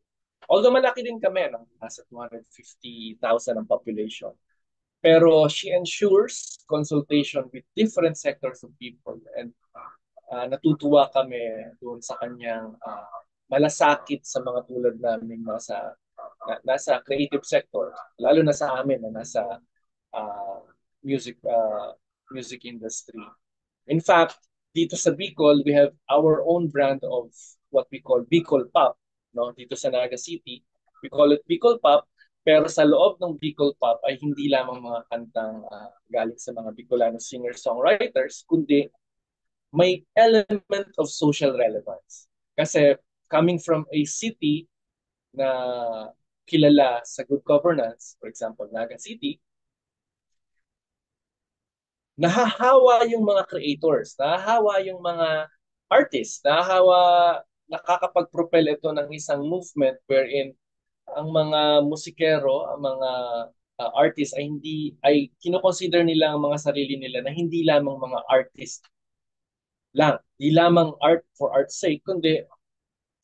Although malaki din kami, nasa 250,000 ang population. Pero she ensures consultation with different sectors of people, and natutuwa kami doon sa kanyang malasakit sa mga tulad namin nasa creative sector, lalo na sa amin na nasa music music industry. In fact, dito sa Bicol, we have our own brand of what we call Bicol Pop. No? Dito sa Naga City, we call it Bicol Pop. Pero sa loob ng Bicol Pop ay hindi lamang mga kantang galing sa mga Bicolano singer-songwriters, kundi may element of social relevance. Kasi coming from a city na kilala sa good governance, for example, Naga City, nahahawa yung mga creators, nahahawa yung mga artists, nakakapag-propel ito ng isang movement wherein ang mga musikero, ang mga artists ay kino-consider nila ang mga sarili nila na hindi lamang mga artist lang, hindi lamang art for art's sake, kundi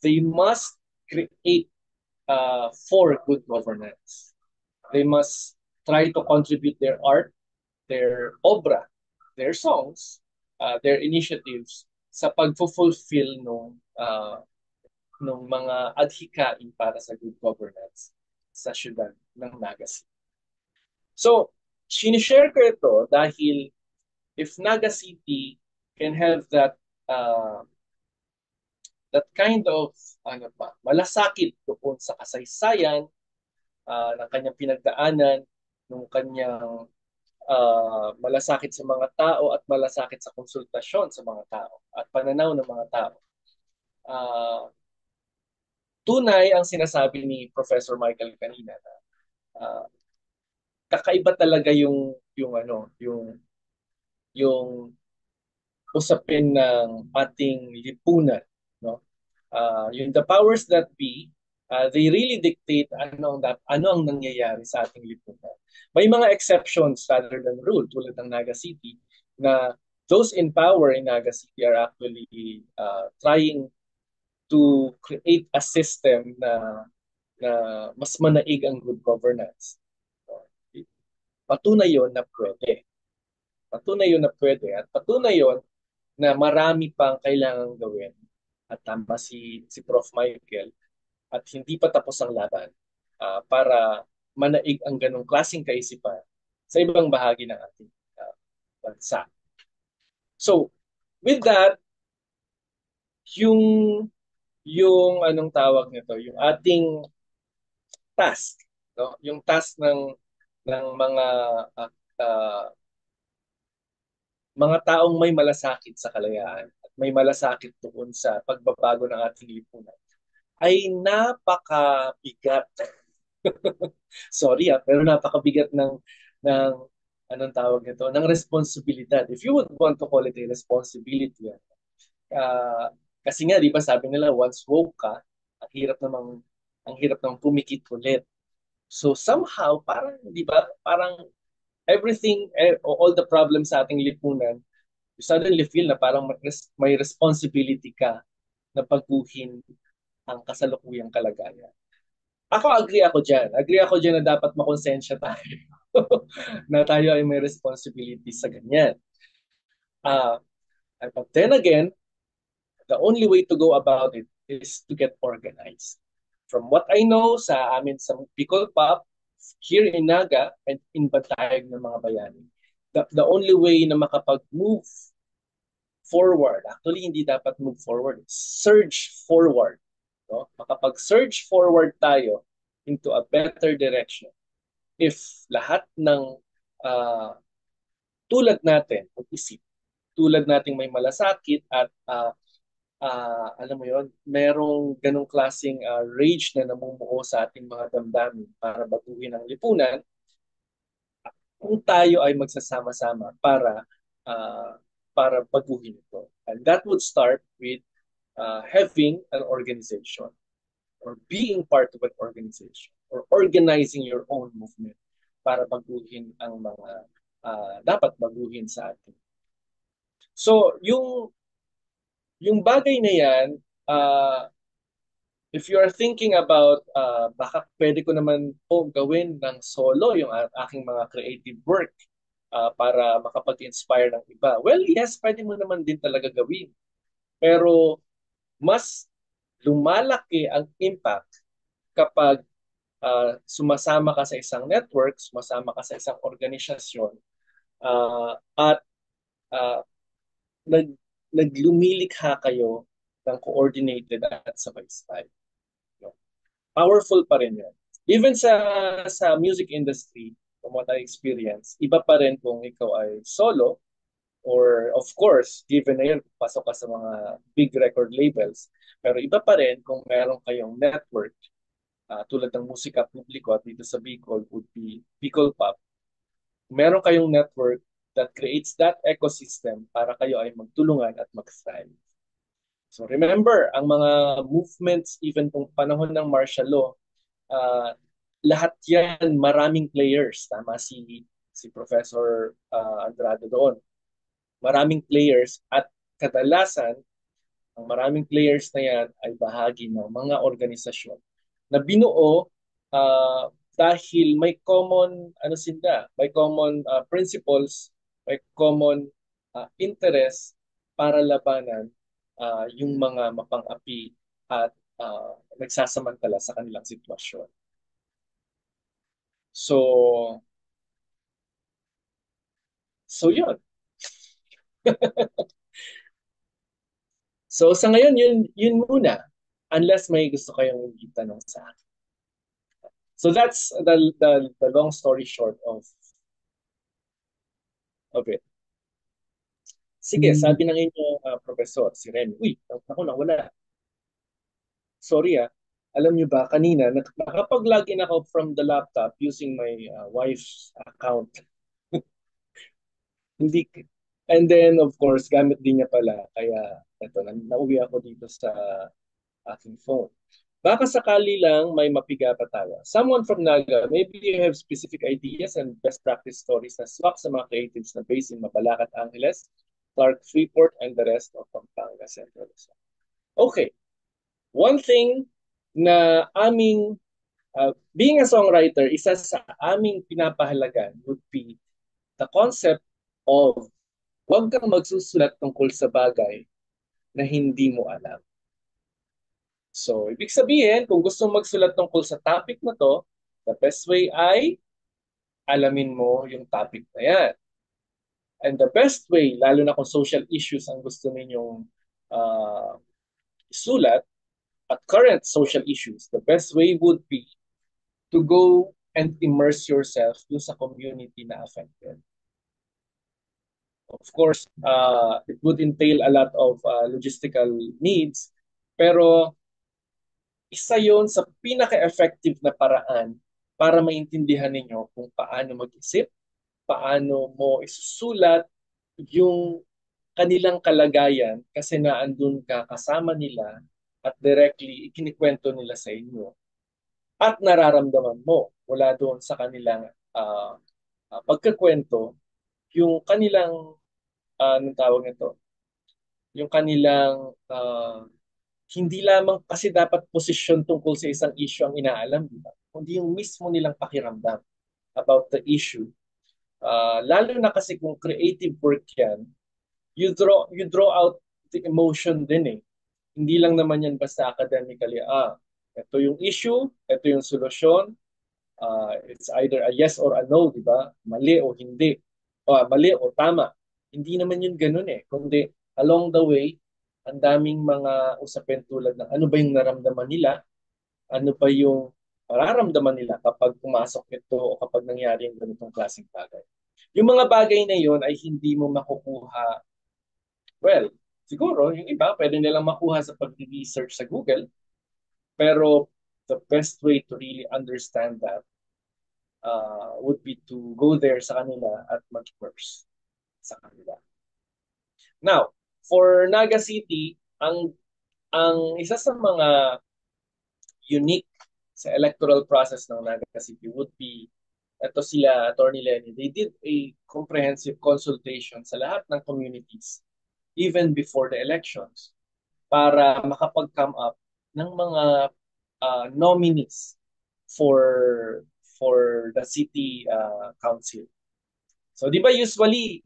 they must create for good governance. They must try to contribute their art, their obra, their songs, their initiatives sa pag-fulfill nung mga adhikain para sa good governance sa syudad ng Naga City. So, sinishare ko ito dahil if Naga City can have that kind of malasakit doon sa kasaysayan ng kanyang pinagdaanan, ng kanyang malasakit sa mga tao at malasakit sa konsultasyon sa mga tao at pananaw ng mga tao. Tunay ang sinasabi ni Professor Michael kanina na kakaiba talaga yung usapin ng ating lipunan, no? Yung the powers that be, they really dictate ano ang nangyayari sa ating lipunan. May mga exceptions rather than rule tulad ng Naga City na those in power in Naga City are actually trying to create a system na mas manaig ang good governance. Patunay yon na pwede. Patunay yon na pwede at patunay yon na marami pang kailangang gawin. At tama si Prof. Michael at hindi pa tapos ang laban para manaig ang ganong klaseng kaisipan sa ibang bahagi ng ating bansa. So, with that, yung anong tawag nito, yung ating task, no? Yung task ng uh, mga taong may malasakit sa kalayaan at may malasakit doon sa pagbabago ng ating lipunan ay napakabigat. Sorry pero napakabigat ng anong tawag nito, ng responsibilidad. If you would want to call it a responsibility. Kasi nga, di ba sabi nila, once woke ka, ang hirap namang pumikit ulit. So somehow, parang, di ba, parang everything, all the problems sa ating lipunan, you suddenly feel na parang may responsibility ka na baguhin ang kasalukuyang kalagayan. Agree ako dyan. Agree ako dyan na dapat makonsensya tayo. Na tayo ay may responsibility sa ganyan. But then again, the only way to go about it is to get organized. From what I know sa amin sa Bicol Pop, here in Naga and in Bantayog ng mga bayani, the only way na makapag-move forward, actually hindi dapat move forward, surge forward. No? Makapag-surge forward tayo into a better direction if lahat ng tulad natin mag-isip, tulad nating may malasakit at alam mo yon, merong ganong klaseng rage na namumuo sa ating mga damdamin para baguhin ang lipunan, kung tayo ay magsasama-sama para baguhin ito. And that would start with having an organization or being part of an organization or organizing your own movement para baguhin ang mga dapat baguhin sa atin. So, yung bagay na yan, if you are thinking about baka pwede ko naman po gawin ng solo yung aking mga creative work para makapag-inspire ng iba. Well, yes, pwede mo naman din talaga gawin. Pero mas lumalaki ang impact kapag sumasama ka sa isang network, sumasama ka sa isang organisasyon At uh, naglumilikha kayo ng coordinated at sabay-sabay. No? Powerful pa rin yun. Even sa music industry, from what I experience, iba pa rin kung ikaw ay solo or of course, given na yun, pasok ka sa mga big record labels. Pero iba pa rin kung meron kayong network tulad ng musika publiko at dito sa Bicol would be Bicol Pop. Meron kayong network that creates that ecosystem para kayo ay magtulungan at mag-thrive. So remember, ang mga movements, even kung panahon ng martial law, lahat yan maraming players. Tama si Professor Andrade doon. Maraming players at kadalasan, ang maraming players na yan ay bahagi ng mga organisasyon na binuo dahil may common may common principles, may common interest para labanan yung mga mapang-api at nagsasamantala sa kanilang sitwasyon. So yun. So sa ngayon, yun muna. Unless may gusto kayong itanong sa akin. So that's the long story short of it. Sige, sabi ng inyong professor, si Remy. Uy, ako nawala. Sorry Alam niyo ba, kanina, nakapag-login ako from the laptop using my wife's account. Hindi, and then, of course, gamit din niya pala. Kaya, eto, nauwi ako dito sa aking phone. Baka sakali lang may mapiga pa tayo. Someone from Naga, maybe you have specific ideas and best practice stories na swak sa mga creatives na based in Mabalacat, Angeles, Clark, Freeport, and the rest of Pampanga Central. Okay. One thing na being a songwriter, isa sa aming pinapahalagan would be the concept of huwag kang magsusulat tungkol sa bagay na hindi mo alam. So, ibig sabihin, kung gusto mong magsulat tungkol sa topic na to, the best way ay alamin mo yung topic na yan. And the best way, lalo na kung social issues ang gusto ninyong isulat, at current social issues, the best way would be to go and immerse yourself dun sa community na affected. Of course, it would entail a lot of logistical needs, pero isa yon sa pinaka-effective na paraan para maintindihan ninyo kung paano mag-isip, paano mo isusulat yung kanilang kalagayan kasi naandun ka kasama nila at directly ikinikwento nila sa inyo at nararamdaman mo mula doon sa kanilang pagkakwento yung kanilang anong tawag nito, yung kanilang hindi lamang kasi dapat posisyon tungkol sa isang issue ang inaalam, di ba? Kundi yung mismo nilang pakiramdam about the issue. Lalo na kasi kung creative work yan, you draw out the emotion din eh. Hindi lang naman yan basta academically, ito yung issue, ito yung solusyon, it's either a yes or a no, di ba? Mali o hindi. Mali o tama. Hindi naman yun ganun eh. Kundi along the way, ang daming mga usapin tulad ng ano ba yung naramdaman nila, ano ba yung mararamdaman nila kapag pumasok ito o kapag nangyari yung ganitong klaseng bagay. Yung mga bagay na yun ay hindi mo makukuha. Well, siguro yung iba pwede nilang makuha sa pag-research sa Google, pero the best way to really understand that would be to go there sa kanila at mag-immerse sa kanila. Now, for Naga City, ang isa sa mga unique sa electoral process ng Naga City would be, ito sila, Attorney Lenny, they did a comprehensive consultation sa lahat ng communities even before the elections para makapag-come up ng mga nominees for the city council. So, di ba usually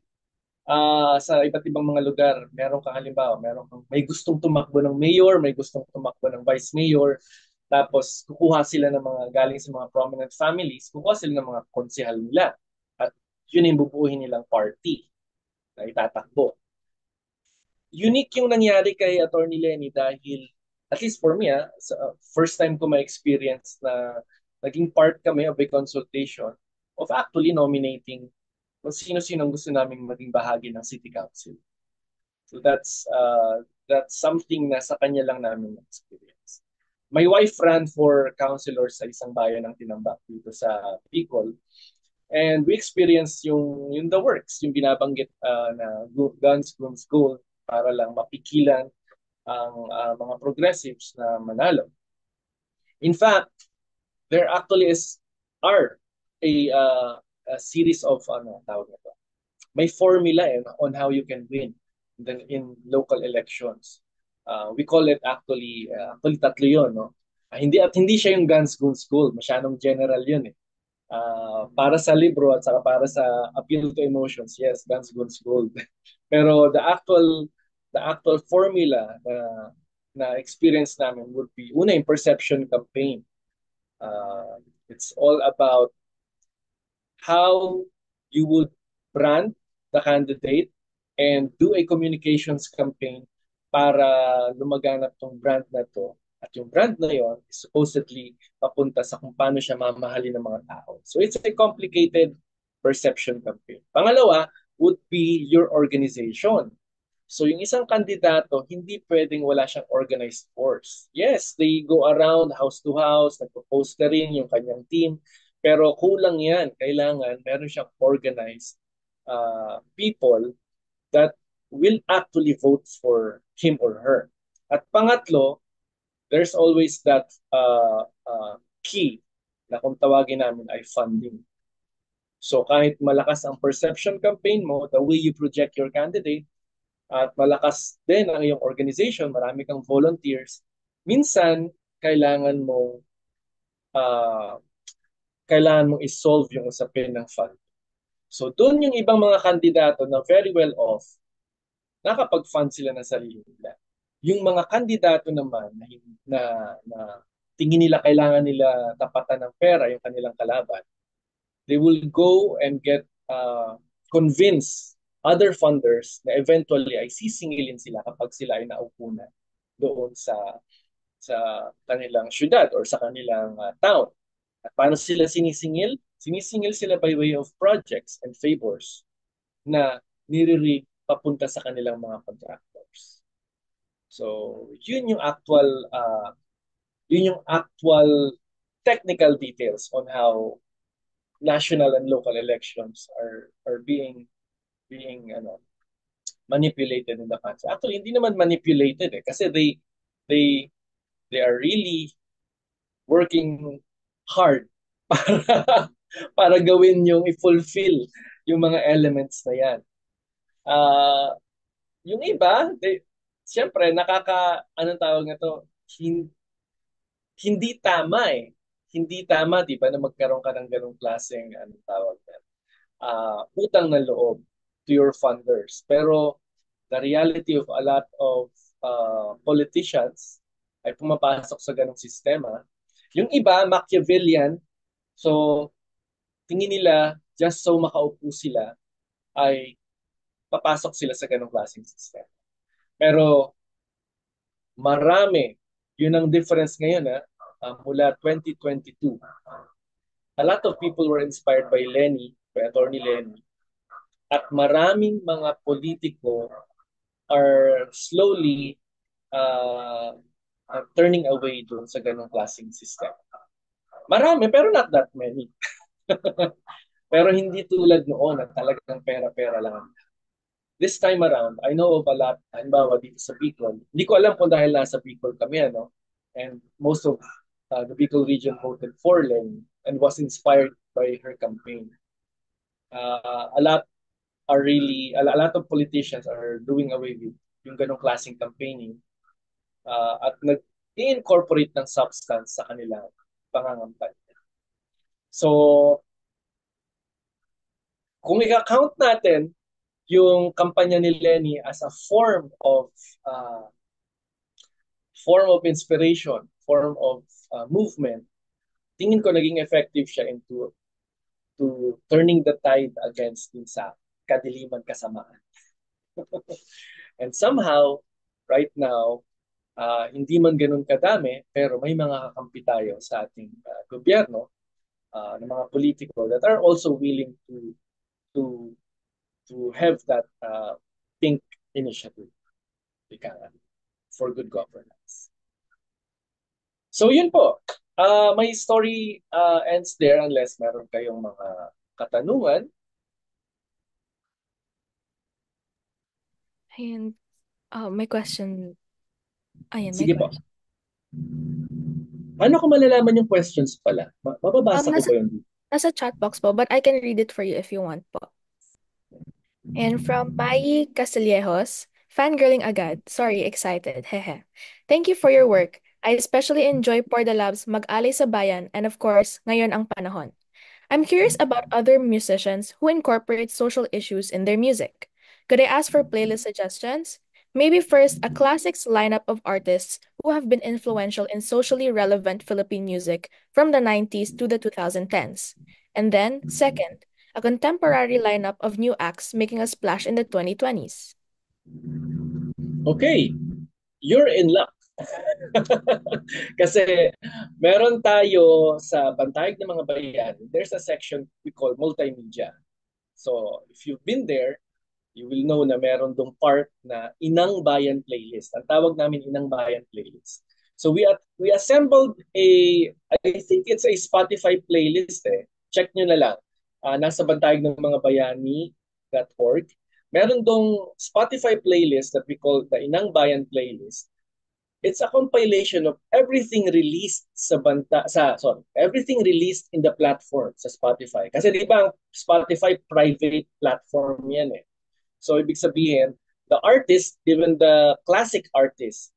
sa iba't ibang mga lugar, meron kang halimbawa, may gustong tumakbo ng mayor, may gustong tumakbo ng vice mayor, tapos kukuha sila ng mga galing sa mga prominent families, kukuha sila ng mga konsehal nila. At yun yung bubuuhin nilang party na itatakbo. Unique yung nangyari kay Attorney Lenny dahil, at least for me, first time ko ma-experience na naging part kami of a consultation of actually nominating kung sino-sino gusto naming maging bahagi ng City Council. So that's something na sa kanya lang namin na-experience. My wife ran for councilor sa isang bayan ng Tinambak dito sa Bicol. And we experienced yung the works, yung binabanggit na guns, guns, gold, para lang mapikilan ang mga progressives na manalo. In fact, there actually are a series of tawag na to. May formula on how you can win in local elections. We call it actually tatlo yun, no? Hindi siya yung guns, guns, gold. Masyadong general yun eh. Para sa libro at saka para sa appeal to emotions, yes, guns, guns, gold. Pero the actual formula na experience namin would be, una, yung perception campaign. It's all about how you would brand the candidate and do a communications campaign para lumaganap tong brand na to. At yung brand na yon is supposedly papunta sa kung paano siya mamahalin ng mga tao. So it's a complicated perception campaign. Pangalawa would be your organization. So yung isang kandidato, hindi pwedeng wala siyang organized force. Yes, they go around house to house, nagpo-post na rin yung kanyang team, pero kulang yan. Kailangan meron siyang organized people that will actually vote for him or her. At pangatlo, there's always that key na kung tawagin namin ay funding. So kahit malakas ang perception campaign mo, the way you project your candidate, at malakas din ang iyong organization, marami kang volunteers, minsan kailangan mo uh, isolve yung usapin ng fund. So doon yung ibang mga kandidato na very well off, nakapag-fund sila ng sarili nila. Yung mga kandidato naman na, na tingin nila kailangan nila tapatan ng pera yung kanilang kalaban, they will go and get convince other funders na eventually ay sisingilin sila kapag sila ay naupo na doon sa kanilang syudad or sa kanilang town. At paano sila sinisingil? Sinisingil sila by way of projects and favors na niriri papunta sa kanilang mga contractors. So, yun yung actual technical details on how national and local elections are being manipulated in the country. Actually, hindi naman manipulated kasi they they are really working hard para para gawin yung i-fulfill yung mga elements na yan. Yung iba, siyempre anong tawag na to, hindi tama eh. Hindi tama, di ba, na magkaroon ka ng ganong klaseng, anong tawag na, utang ng loob to your funders. Pero the reality of a lot of politicians ay pumapasok sa ganong sistema. Yung iba, Machiavellian, so tingin nila just so makaupo sila ay papasok sila sa ganong klaseng sistema. Pero marami, yun ang difference ngayon mula 2022. A lot of people were inspired by Attorney Lenny, at maraming mga politiko are slowly turning away doon sa ganong klaseng system. Marami, pero not that many. Pero hindi tulad noon na talagang pera-pera lang. This time around, I know of a lot, halimbawa dito sa Bicol. Hindi ko alam kung dahil nasa Bicol kami, and most of the Bicol region voted for Lenny and was inspired by her campaign. A lot of politicians are doing away with yung ganong klaseng campaigning at nag-incorporate ng substance sa kanilang pangangampanya. So, kung i-count natin yung kampanya ni Lenny as a form of inspiration, form of movement, tingin ko naging effective siya into turning the tide against dun sa kadiliman kasamaan. And somehow, right now, hindi man ganun kadami, pero may mga kakampi tayo sa ating gobyerno, ng mga politiko that are also willing to to have that pink initiative ika nga, for good governance. So yun po. My story ends there unless meron kayong mga katanungan. And may question. Ayan, may Sige po. question. Paano ko malalaman yung questions pala? Mababasa ko Nasa, ba yun? nasa chat box po, but I can read it for you if you want po. And from Mai Castillejos, fangirling agad. Sorry, excited. Hehe. Thank you for your work. I especially enjoy Por the Labs, Mag-alay sa Bayan, and of course, Ngayon ang Panahon. I'm curious about other musicians who incorporate social issues in their music. Could I ask for playlist suggestions? Maybe first, a classics lineup of artists who have been influential in socially relevant Philippine music from the 90s to the 2010s. And then, second, a contemporary lineup of new acts making a splash in the 2020s. Okay, you're in luck. Kasi meron tayo sa Bantayog ng Mga Bayan, there's a section we call multimedia. So if you've been there, you will know na meron dong part na Inang Bayan playlist. Ang tawag namin Inang Bayan playlist. So we assembled I think it's a Spotify playlist eh. Check nyo na lang. Nasa Bantayog ng Mga Bayani.org. Meron dong Spotify playlist that we call the Inang Bayan playlist. It's a compilation of everything released everything released in the platform sa Spotify. Kasi di ba Spotify private platform yan eh. So ibig sabihin, the artist, even the classic artist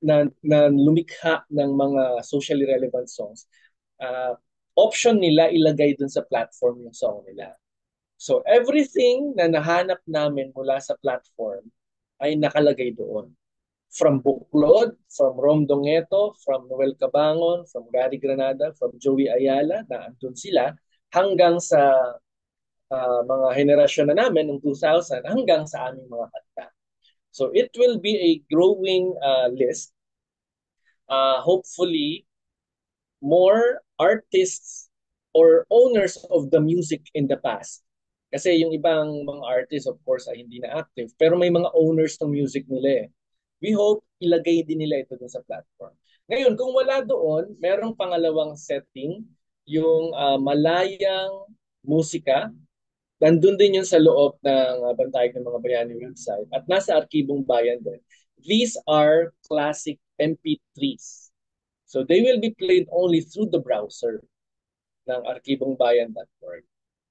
na lumikha ng mga socially relevant songs, option nila ilagay dun sa platform yung song nila. So everything na nahanap namin mula sa platform ay nakalagay doon. From Buklod, from Rom Dongeto, from Noel Cabangon, from Gary Granada, from Joey Ayala, na andun sila, hanggang sa mga henerasyon na namin ng 2000, hanggang sa aming mga kanta. So it will be a growing list. Hopefully, more artists or owners of the music in the past. Kasi yung ibang mga artists, of course, ay hindi na active. Pero may mga owners ng music nila eh. We hope ilagay din nila ito dun sa platform. Ngayon, kung wala doon, merong pangalawang setting, yung malayang musika. Nandun din yun sa loob ng Bantayog ng Mga Bayani website. At nasa Arkibong Bayan din. These are classic MP3s. So they will be played only through the browser ng arkibongbayan.org.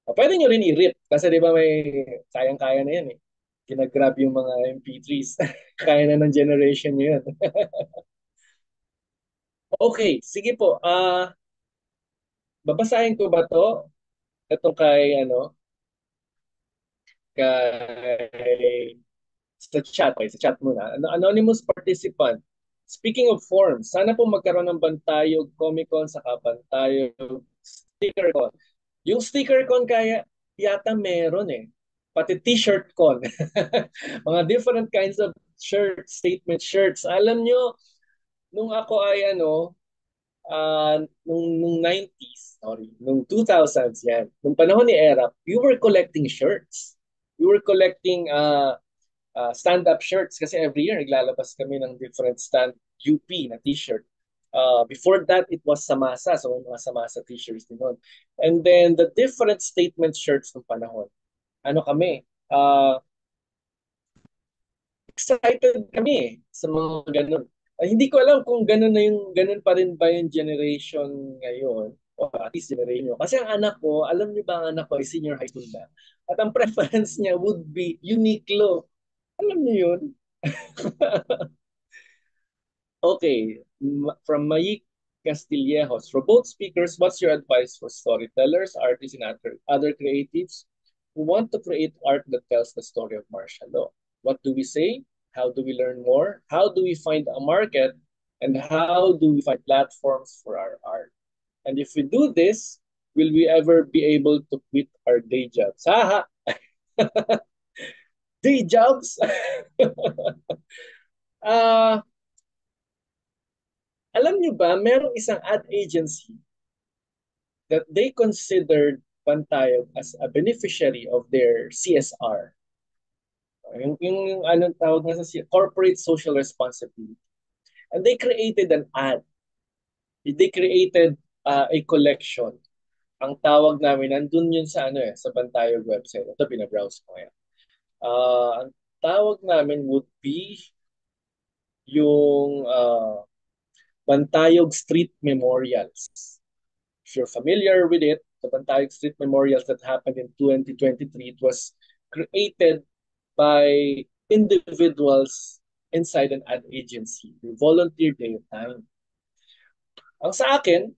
Pwede nyo rin i-rip kasi di ba may kayang-kaya na yan eh. Ginagrab yung mga MP3s. Kaya na ng generation nyo yun. Okay, sige po. Babasahin ko ba to? Ito kay sa chat. Okay, sa chat muna. Anonymous participant. Speaking of forms, sana po magkaroon ng Bantayog Comic-Con sa Bantayog Sticker Con. Yung sticker con kaya yata meron eh. Pati t-shirt con. Mga different kinds of shirts, statement shirts. Alam nyo, nung ako ay nung 90s, sorry, nung 2000s yan, nung panahon ni Erap, we were collecting shirts. We were collecting stand-up shirts kasi every year naglalabas kami ng different stand UP na t-shirt. Before that, it was Samasa. So, mga Samasa t-shirts din nun. And then, the different statement shirts ng panahon. Ano kami? Excited kami sa mga ganun. Hindi ko alam kung ganun pa rin ba yung generation ngayon. O at least generation nyo. Kasi ang anak ko, alam niyo ba ang anak ko ay senior high school na. At ang preference niya would be Uniqlo. Alam niyo yun? Okay, from Mayik Castillejos. For both speakers, what's your advice for storytellers, artists, and other creatives who want to create art that tells the story of martial law? What do we say? How do we learn more? How do we find a market? And how do we find platforms for our art? And if we do this, will we ever be able to quit our day jobs? Haha! Day jobs? Ah, alam niyo ba, merong isang ad agency that they considered Bantayog as a beneficiary of their CSR. Yung anong tawag nga sa corporate social responsibility. And they created an ad. They created a collection. Ang tawag namin, nandun yun sa sa Bantayog website. Ito, binabrowse ko ngayon. Ang tawag namin would be yung Bantayog Street Memorials. If you're familiar with it, the Bantayog Street Memorials that happened in 2023, it was created by individuals inside an ad agency. They volunteered their time. Ang sa akin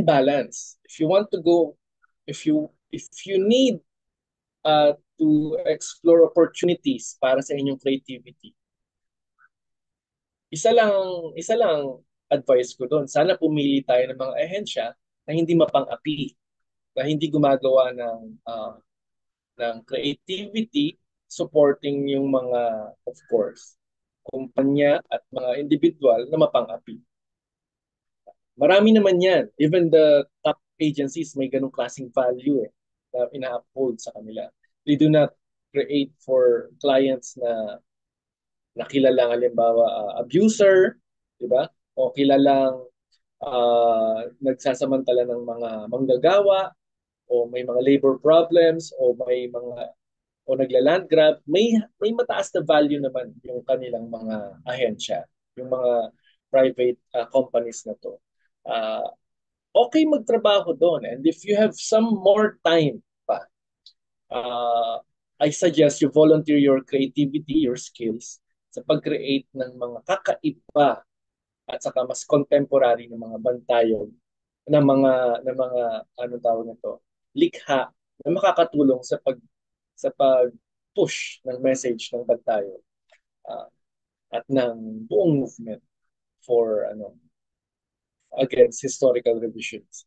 balance. If you want to go, if you need to explore opportunities para sa inyong creativity, isa lang advice ko doon. Sana pumili tayo ng mga ahensya na hindi mapang-api, na hindi gumagawa ng creativity supporting yung mga, of course, kumpanya at mga individual na mapang-api. Marami naman yan. Even the top agencies may ganong klaseng value na ina-uphold sa kanila. They do not create for clients na nakilalang halimbawa abuser, di ba? O kilalang nagsasamantala ng mga manggagawa o may mga labor problems o may mga o nagla-land grab, may mataas na value naman yung kanilang mga ahensya, yung mga private companies na to. Okay magtrabaho doon. And if you have some more time pa, I suggest you volunteer your creativity, your skills sa pag-create ng mga kakaiba at saka mas contemporary ng mga bantayog ng mga ano tawag nito, likha na makakatulong sa pag push ng message ng bantayog at ng buong movement for against historical revisions.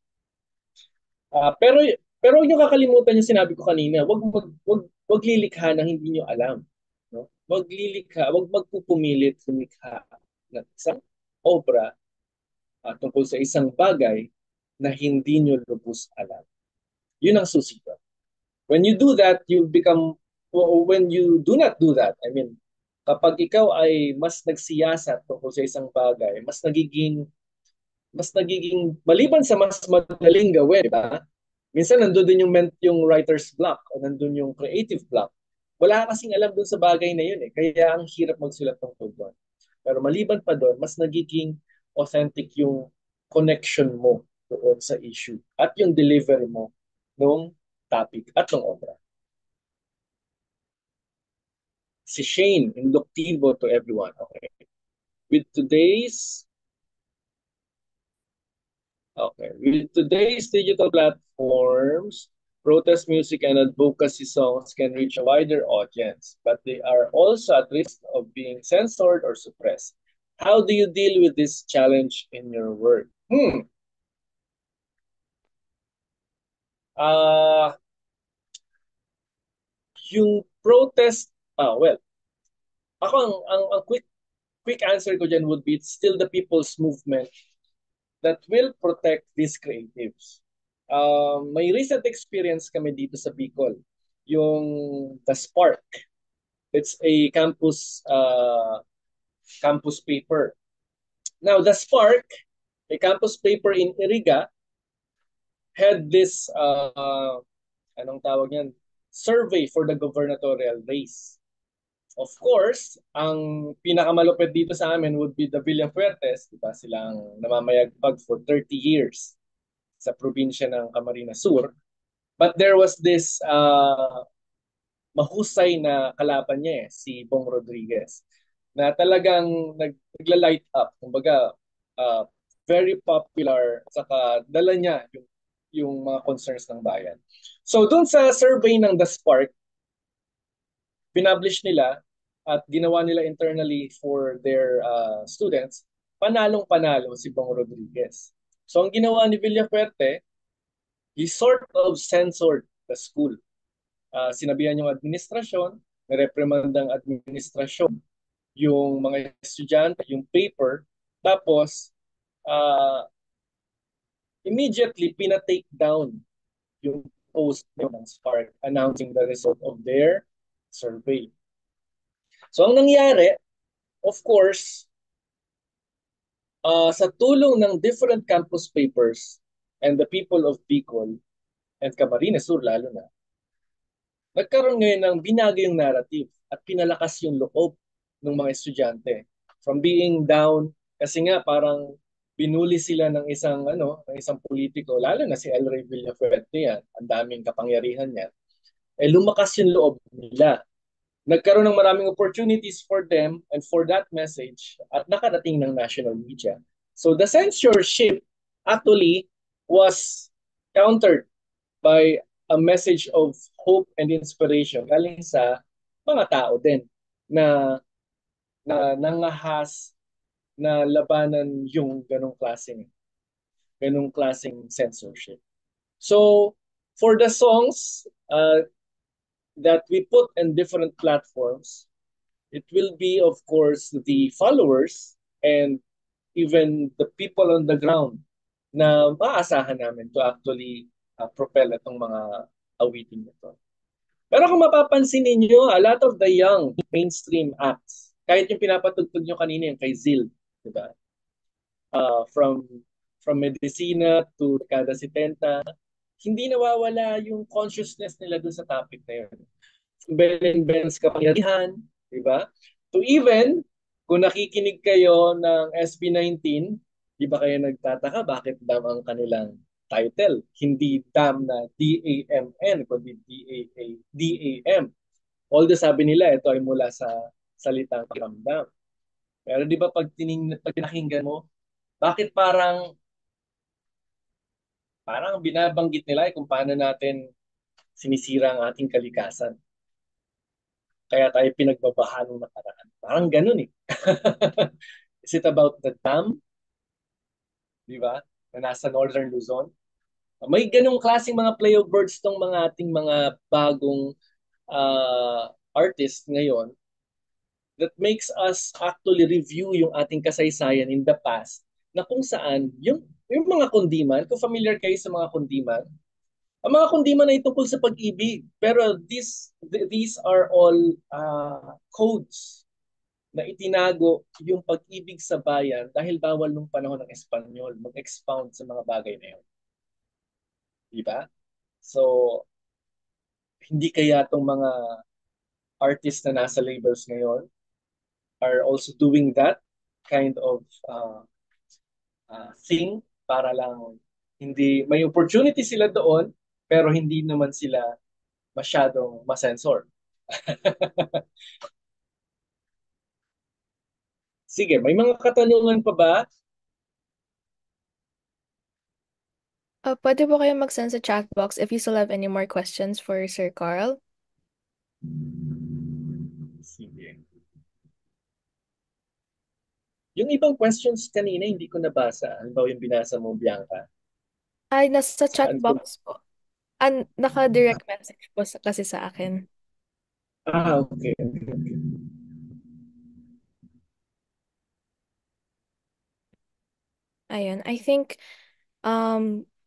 Pero yung kakalimutan yung sinabi ko kanina, wag lilikha ng hindi niyo alam, no? Wag magpupumilit lumikha ng isang obra tungkol sa isang bagay na hindi niyo lubos alam. Yun ang susi ko. When you do that, when you do not do that, I mean, kapag ikaw ay mas nagsiyasat tungkol sa isang bagay, mas nagiging maliban sa mas madaling gawin, di ba? Minsan nandun din yung writer's block o nandun yung creative block. Wala ka kasing alam dun sa bagay na yun eh. Kaya ang hirap magsulat tungkol doon. Pero maliban pa doon, mas nagiging authentic yung connection mo doon sa issue at yung delivery mo nung topic at nung obra. Si Shane, induktibo to everyone. Okay. With today's digital platforms, protest music and advocacy songs can reach a wider audience, but they are also at risk of being censored or suppressed. How do you deal with this challenge in your work? Yung protest, well, ako ang quick answer ko dyan would be it's still the people's movement that will protect these creatives. May recent experience kami dito sa Bicol, yung The Spark. It's a campus paper. Now, The Spark, a campus paper in Iriga, had this, anong tawag yan, survey for the gubernatorial race. Of course, ang pinakamalupit dito sa amin would be the Villafuertes, diba? Silang namamayagpag for 30 years sa probinsya ng Camarines Sur. But there was this mahusay na kalaban niya si Bong Rodriguez, na talagang nagla-light up. Kumbaga, very popular, saka dala niya yung mga concerns ng bayan. So, dun sa survey ng The Spark, pinublish nila at ginawa nila internally for their students, panalong-panalo si Bong Rodriguez. So ang ginawa ni Villafuerte, he sort of censored the school. Sinabihan yung administrasyon, nareprimandang administrasyon yung mga estudyante, yung paper, tapos uh, immediately pina-take down yung post ng Spark announcing the result of their survey. So ang nangyari, of course, sa tulong ng different campus papers and the people of Bicol and Camarines Sur lalo na, nagkaroon ngayon ng binago yung narrative at pinalakas yung loob ng mga estudyante from being down kasi nga parang binuli sila ng isang politiko, lalo na si El Rey Villafuerte yan, ang daming kapangyarihan niya. Lumakas yung loob nila. Nagkaroon ng maraming opportunities for them and for that message at nakarating ng national media. So the censorship actually was countered by a message of hope and inspiration galing sa mga tao din na nangahas na labanan yung ganong klaseng censorship. So for the songs that we put in different platforms, it will be, of course, the followers and even the people on the ground na maaasahan namin to actually propel itong mga awitin nito. Pero kung mapapansin ninyo, a lot of the young mainstream acts, kahit yung pinapatugtog nyo kanina yung kay Zil, di ba? From Medicina to Kada 70, hindi nawawala yung consciousness nila dun sa topic na yun. Ben Ben's kapangyarihan, di ba? To even, kung nakikinig kayo ng SB19, di ba kayo nagtataka bakit dam ang kanilang title? Hindi dam na D-A-M-N, kundi D-A-M. Although sabi nila, ito ay mula sa salitang ramdam. Pero di ba pag tinakinggan mo, bakit parang binabanggit nila kung paano natin sinisira ang ating kalikasan. Kaya tayo pinagbabaha nung nakaraan. Parang ganun eh. Is it about the dam? Di ba? Na nasa Northern Luzon? May ganung klaseng mga play of words tong mga ating mga bagong artists ngayon that makes us actually review yung ating kasaysayan in the past na kung saan yung mga kundiman, kung familiar kayo sa mga kundiman, ang mga kundiman ay tungkol sa pag-ibig. Pero these are all codes na itinago yung pag-ibig sa bayan dahil bawal nung panahon ng Espanyol mag-expound sa mga bagay na yun. Diba? So, hindi kaya itong mga artists na nasa labels ngayon are also doing that kind of thing para lang hindi may opportunity sila doon pero hindi naman sila masyadong masensor. Sige, may mga katanungan pa ba? Pwede po kayo mag-send sa chat box if you still have any more questions for Sir Carl. Sige. Yung ibang questions kanina hindi ko nabasa. Ano ba yung binasa mo, Bianca? Ay, nasa chat Saan ko? box po. Naka-direct message po kasi sa akin. Okay. Ayun, I think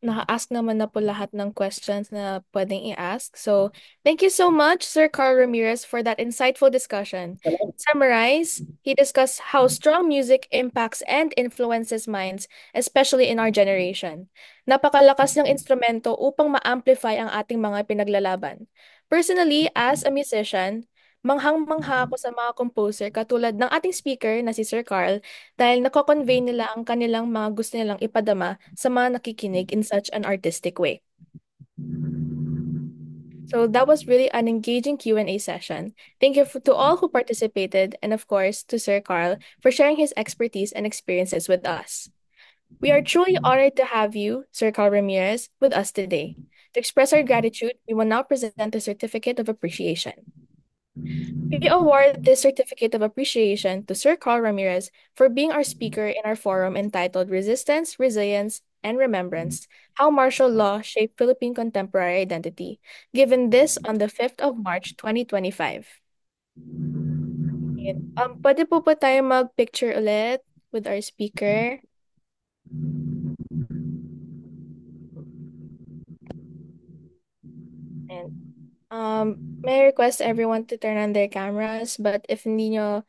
naka-ask naman na po lahat ng questions na pwedeng i-ask. So, thank you so much, Sir Carl Ramirez, for that insightful discussion. Summarize, he discussed how strong music impacts and influences minds, especially in our generation. Napakalakas ng instrumento upang ma-amplify ang ating mga pinaglalaban. Personally, as a musician, manghang-mangha ako sa mga composer katulad ng ating speaker na si Sir Carl dahil nako-convey nila ang kanilang mga gusto nilang ipadama sa mga nakikinig in such an artistic way. So that was really an engaging Q&A session. Thank you to all who participated and of course to Sir Carl for sharing his expertise and experiences with us. We are truly honored to have you, Sir Carl Ramirez, with us today. To express our gratitude, we will now present the Certificate of Appreciation. We award this Certificate of Appreciation to Sir Carl Ramirez for being our speaker in our forum entitled Resistance, Resilience, and remembrance, how martial law shaped Philippine contemporary identity, given this on the 5th of March 2025. Ayan. Pwede po ba tayo mag-picture ulit with our speaker? And may I request everyone to turn on their cameras, but if hindi nyo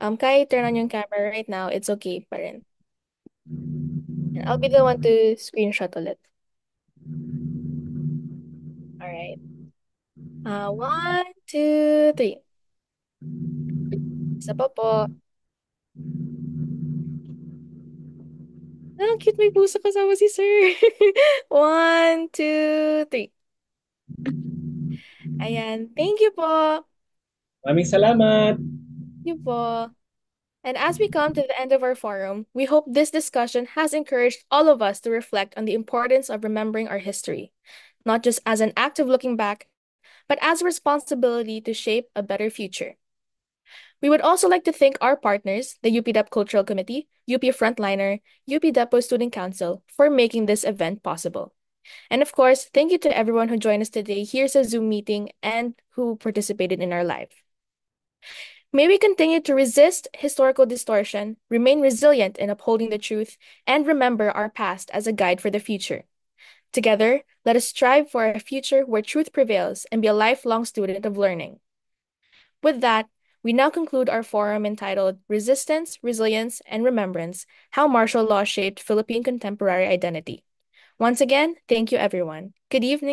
kaya turn on yung camera right now, it's okay pa rin. And I'll be the one to screenshot ulit. Alright. 1, 2, 3. Isa pa po. Ang cute, may puso kasama si sir. 1, 2, 3. Ayan. Thank you po. Maraming salamat. Thank you po. And as we come to the end of our forum, we hope this discussion has encouraged all of us to reflect on the importance of remembering our history, not just as an act of looking back, but as a responsibility to shape a better future. We would also like to thank our partners, the UP-DEP Cultural Committee, UP Frontliner, UP Depot Student Council, for making this event possible. And of course, thank you to everyone who joined us today here's a Zoom meeting and who participated in our live. May we continue to resist historical distortion, remain resilient in upholding the truth, and remember our past as a guide for the future. Together, let us strive for a future where truth prevails and be a lifelong student of learning. With that, we now conclude our forum entitled Resistance, Resilience, and Remembrance, How Martial Law Shaped Philippine Contemporary Identity. Once again, thank you everyone. Good evening.